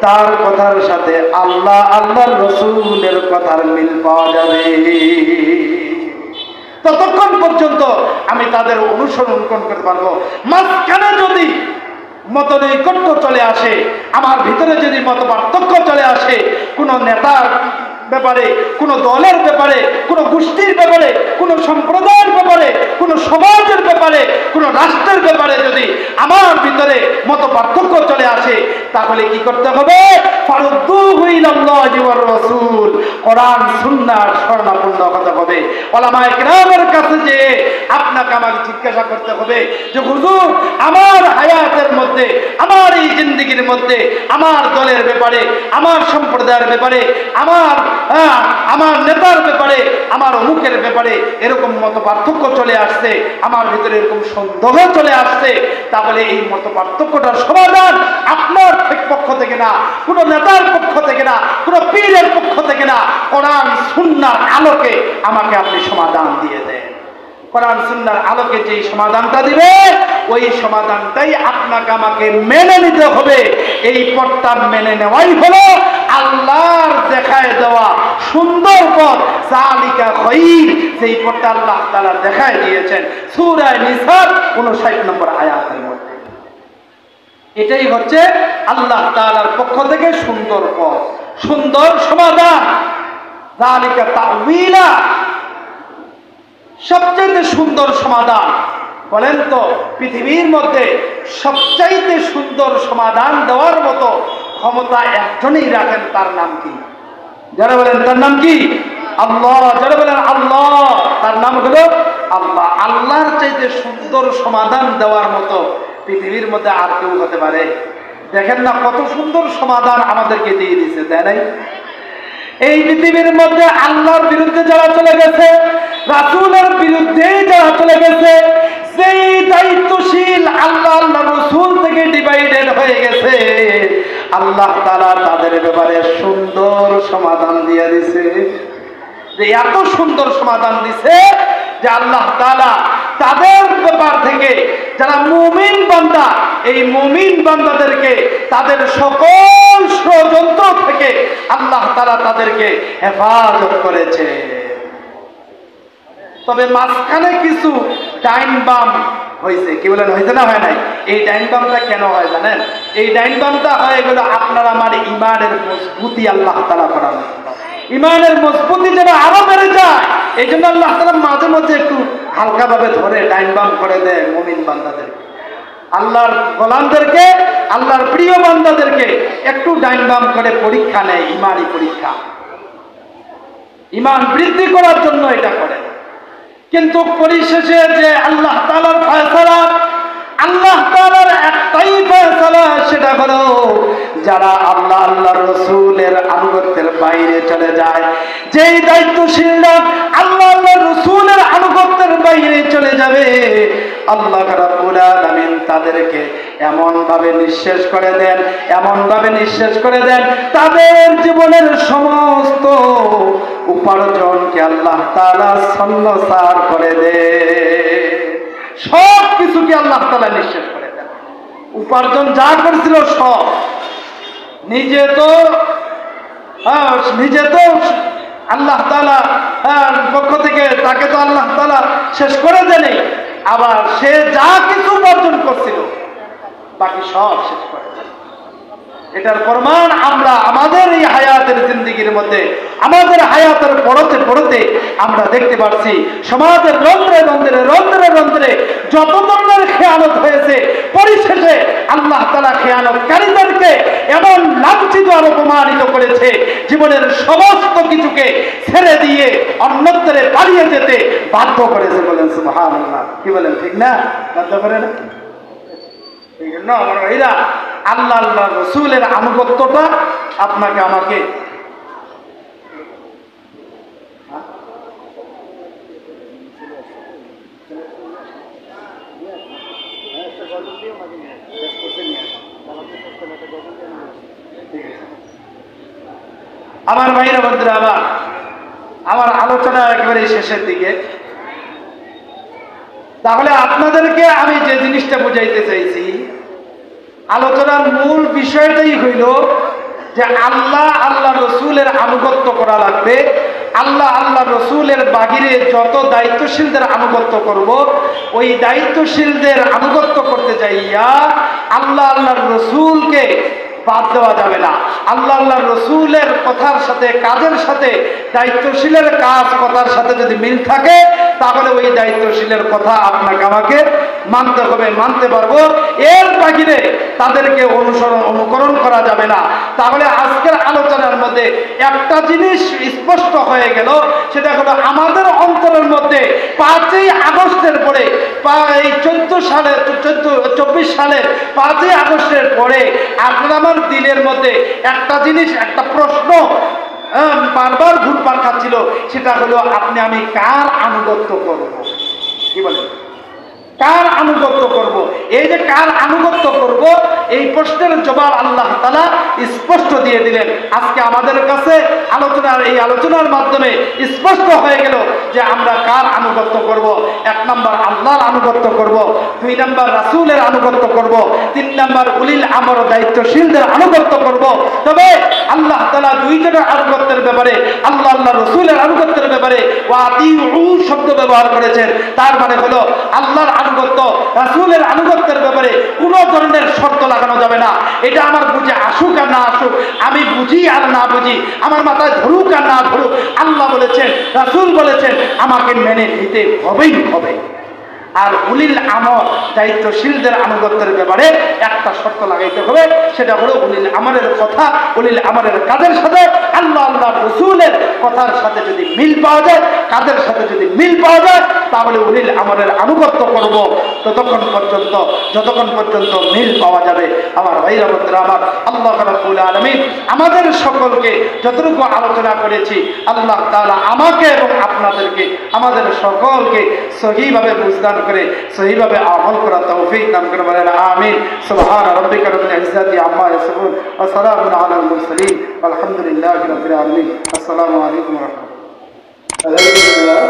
তার কথার সাথে আল্লাহ রসুলের কথার মিল পাওয়া যাবে। ততক্ষণ পর্যন্ত পর্যন্ত আমি তাদের অনুসরণ করতে পারবো। মাঝখানে যদি মতনৈকট্য চলে আসে, আমার ভিতরে যদি মত পার্থক্য চলে আসে, কোনো নেতার ব্যাপারে, কোনো দলের ব্যাপারে, কোনো গোষ্ঠীর ব্যাপারে, কোনো সম্প্রদায়ের ব্যাপারে, কোনো সমাজের ব্যাপারে, কোনো রাষ্ট্রের ব্যাপারে যদি আমার ভিতরে মত পার্থক্য চলে আসে, তাহলে কি করতে হবে? ফারুদ্দুহু ইলাল্লাহি ওয়ার রাসূল, কোরআন সুন্নাহর শরণাপন্ন হতে হবে। উলামায়ে কেরামের কাছে যে আপনাকে আমাকে জিজ্ঞাসা করতে হবে যে হুজুর, আমার হায়াতের মধ্যে, আমার এই জিন্দেগির মধ্যে, আমার দলের ব্যাপারে, আমার সম্প্রদায়ের ব্যাপারে, আমার নেতার ব্যাপারে, আমার অমুকের ব্যাপারে এরকম মত পার্থক্য চলে আসছে, আমার ভিতরে এরকম সন্দেহ চলে আসছে, তাহলে এই মত পার্থক্যটার সমাধান আপনার পক্ষ থেকে না, কোনো নেতার পক্ষ থেকে না, কোনো পীরের পক্ষ থেকে না, কোরআন সুন্নাহর আলোকে আমাকে আপনি সমাধান দিয়ে দেন। কোরআন সুন্নাহর আলোকে যেই সমাধানটা দিবে, ওই সমাধানটাই আপনাকে আমাকে মেনে নিতে হবে। এই পথটা মেনে নেওয়াই হলো আল্লাহর দেখায় দেওয়া সুন্দর পথ, যালিকা খায়র, যেই পথটা আল্লাহ তাআলা দেখায় দিয়েছেন সূরা নিসার 59 নম্বর আয়াতের মধ্যে। এটাই হচ্ছে আল্লাহ তাআলার পক্ষ থেকে সুন্দর পথ, সুন্দর সমাধান। যালিকা তাউইলা, সবচেয়ে সুন্দর সমাধান। বলেন তো, পৃথিবীর মধ্যে সবচাইতে সুন্দর সমাধান দেওয়ার মতো ক্ষমতা একজনই রাখেন, তার নাম কি? যারা বলেন তার নাম কি? আল্লাহ। যারা বলেন আল্লাহ, তার নাম হলো আল্লাহ। আল্লাহর চাইতে সুন্দর সমাধান দেওয়ার মতো পৃথিবীর মধ্যে আর কেউ হতে পারে? দেখেন না কত সুন্দর সমাধান আমাদেরকে দিয়ে দিয়েছে, তাই নাই? এই পৃথিবীর মধ্যে আল্লাহর বিরুদ্ধে যারা চলে গেছে, রাসূলের বিরুদ্ধে যারা চলে গেছে, যেই দায়িত্বশীল আল্লাহ রাসূল থেকে ডিভাইডেড হয়ে গেছে, আল্লাহ তাআলা তাদের ব্যাপারে সুন্দর সমাধান দিয়ে দিয়েছে। যে এত সুন্দর সমাধান দিছে যে আল্লাহ তাআলা তাদের ব্যাপার থেকে, যারা মুমিন বান্দা, এই মুমিন বান্দাদেরকে তাদের সকল ষড়যন্ত্র থেকে আল্লাহ তাআলা তাদেরকে হেফাজত করেছে। তবে মাঝখানে কিছু ডাইন বাম হয়েছে। কি বলেন, হয়েছে না হয় নাই? এই ডাইন বামটা কেন হয় জানেন? এই ডাইন বামটা হয়ে গেল আপনার আমার ইমানের মজবুতি আল্লাহ তাআলা করার জন্য। ইমানের মজবুতি যেন আরো বেড়ে যায়, এই জন্য আল্লাহ তাআলা মাঝে মাঝে একটু হালকাভাবে ধরে ডাইন বাম করে দেয় মুমিন বান্দাদেরকে। আল্লাহর গোলামদেরকে, আল্লাহর প্রিয় বান্দাদেরকে একটু ডাইন বাম করে পরীক্ষা নেয়, ইমানি পরীক্ষা, ইমান বৃদ্ধি করার জন্য এটা করে। কিন্তু পরিশেষে যে আল্লাহ তাআলার ফয়সালা, আল্লাহ তাআলার একটাই ফয়সালা, সেটা হলো যারা আল্লাহ আল্লাহর রাসূলের আনুগত্যের বাইরে চলে যায়, যেই দায়িত্বশীলরা আল্লাহ আল্লাহর রাসূলের আনুগত্যের বাইরে চলে যাবে, আল্লাহ রাব্বুল আলামিন তাদেরকে এমন ভাবে নিঃশেষ করে দেন, এমন ভাবে নিঃশেষ করে দেন, তাদের জীবনের সমস্ত উপার্জনকে আল্লাহ তাআলা ছন্নছাড় করে দেন। সব কিছুকে আল্লাহ তাআলা নিঃশেষ করে দেন। উপার্জন যা করেছিল সব, নিজে তো আল্লাহ তাআলা পক্ষ থেকে তাকে তো আল্লাহ তাআলা শেষ করে দেনই, আবার সে যা কিছু উপার্জন করছিল বাকি সব শেষ করে দেন। এটার প্রমাণ আমরা আমাদের এই হায়াতের জিন্দেগির মধ্যে, আমাদের হায়াতের পড়তে পড়তে আমরা দেখতে পাচ্ছি সমাজের রন্ধ্রে রন্ধ্রে রন্ধ্রে রন্ধ্রে যত ধরনের খেয়ানত হয়েছে, পরিশেষে আল্লাহ তাআলা খেয়ানতকারীদেরকে এমন লাঞ্ছিত আর অপমানিত করেছে, জীবনের সমস্ত কিছুকে ছেড়ে দিয়ে অন্যত্রে পালিয়ে যেতে বাধ্য করেছে। বলেন সুবহানাল্লাহ। কি বলেন, ঠিক না? বাধ্য করে না? এই জন্য আমার ভাইরা, আল্লাহ আল্লাহ রাসূলের আনুগত্যটা আপনাকে আমাকে আমার ভাইরা বন্ধুরা, আমার আলোচনা একেবারে শেষের দিকে। তাহলে আপনাদেরকে আমি যে জিনিসটা বুঝাইতে চাইছি, আলোচনার মূল বিষয়টাই হইল যে আল্লাহ আল্লাহ রাসূলের আনুগত্য করা লাগবে, আল্লাহ আল্লাহ রসুলের বাহিরে যত দায়িত্বশীলদের আনুগত্য করব, ওই দায়িত্বশীলদের আনুগত্য করতে যাইয়া আল্লাহ আল্লাহর রসুলকে বাদ দেওয়া যাবে না। আল্লাহ আল্লাহর রসুলের কথার সাথে কাজের সাথে দায়িত্বশীলের কাজ কথার সাথে যদি মিল থাকে, তাহলে ওই দায়িত্বশীলের কথা আপনাকে আমাকে মানতে হবে, মানতে পারবো। এর বাহিরে তাদেরকে অনুকরণ করা যাবে না। তাহলে আজকের আলোচনার মধ্যে একটা জিনিস স্পষ্ট হয়ে গেল, সেটা হলো আমাদের অন্তরের মধ্যে 5ই আগস্টের পরে, এই 24 সালের 5ই আগস্টের পরে আপনার আমার দিলের মধ্যে একটা জিনিস, একটা প্রশ্ন বারবার ঘুরপাক খাচ্ছিল, সেটা হলো আপনি আমি কার আনুগত্য করব? কি বলেন, কার আনুগত্য করব? এই যে কার আনুগত্য করব, এই প্রশ্নের জবাব আল্লাহ তাআলা স্পষ্ট দিয়ে দিলেন। আজকে আমাদের কাছে এই আলোচনার মাধ্যমে স্পষ্ট হয়ে গেল যে আমরা কার আনুগত্য করব। 1 নম্বর আল্লাহর আনুগত্য করব, 2 নম্বর রাসূলের আনুগত্য করব, 3 নম্বর উলিল আমর দায়িত্বশীলদের আনুগত্য করব। তবে আল্লাহ তাআলা 2 জনের আনুগত্যের ব্যাপারে, আল্লাহ আল্লাহ রসুলের আনুগত্যের ব্যাপারে ওয়াতিউ শব্দ ব্যবহার করেছেন। তার মানে হলো আল্লাহর আনুগত্য, রাসূলের আনুগত্যের ব্যাপারে কোনো ধরনের শর্ত লাগানো যাবে না। এটা আমার বুঝে আসুক আর না আসুক, আমি বুঝি আর না বুঝি, আমার মাথায় ধরুক আর না ধরুক, আল্লাহ বলেছেন, রাসূল বলেছেন, আমাকে মেনে নিতে হবেই হবে। আর উলিল আমর দায়িত্বশীলদের আনুগত্যের ব্যাপারে একটা শর্ত লাগাইতে হবে, সেটা হলো উলিল আমরের কথা, উলিল আমরের কাজের সাথে আল্লাহ আল্লাহ রসুলের কথার সাথে যদি মিল পাওয়া যায়, কাজের সাথে যদি মিল পাওয়া যায়, তাহলে উলিল আমরের আনুগত্য করব। যতক্ষণ পর্যন্ত মিল পাওয়া যাবে। আমার ভাইরা বন্ধুরা আমার, আল্লাহ রাব্বুল আলামিন আমাদের সকলকে যতটুকু আলোচনা করেছি, আল্লাহ তাআলা আমাকে এবং আপনাদেরকে, আমাদের সকলকে সহিভাবে বুঝদান করে সহিভাবে আমল করা তৌফিক দান করে বলেন আমিন। সুবহান রাব্বিকা রাব্বিল ইজ্জাতি আম্মা ইয়াসিফুন ওয়া সালামুন আলাল মুরসালিন আলহামদুলিল্লাহি রাব্বিল আলামিন। আসসালামু আলাইকুম ওয়া রাহমাতুল্লাহ।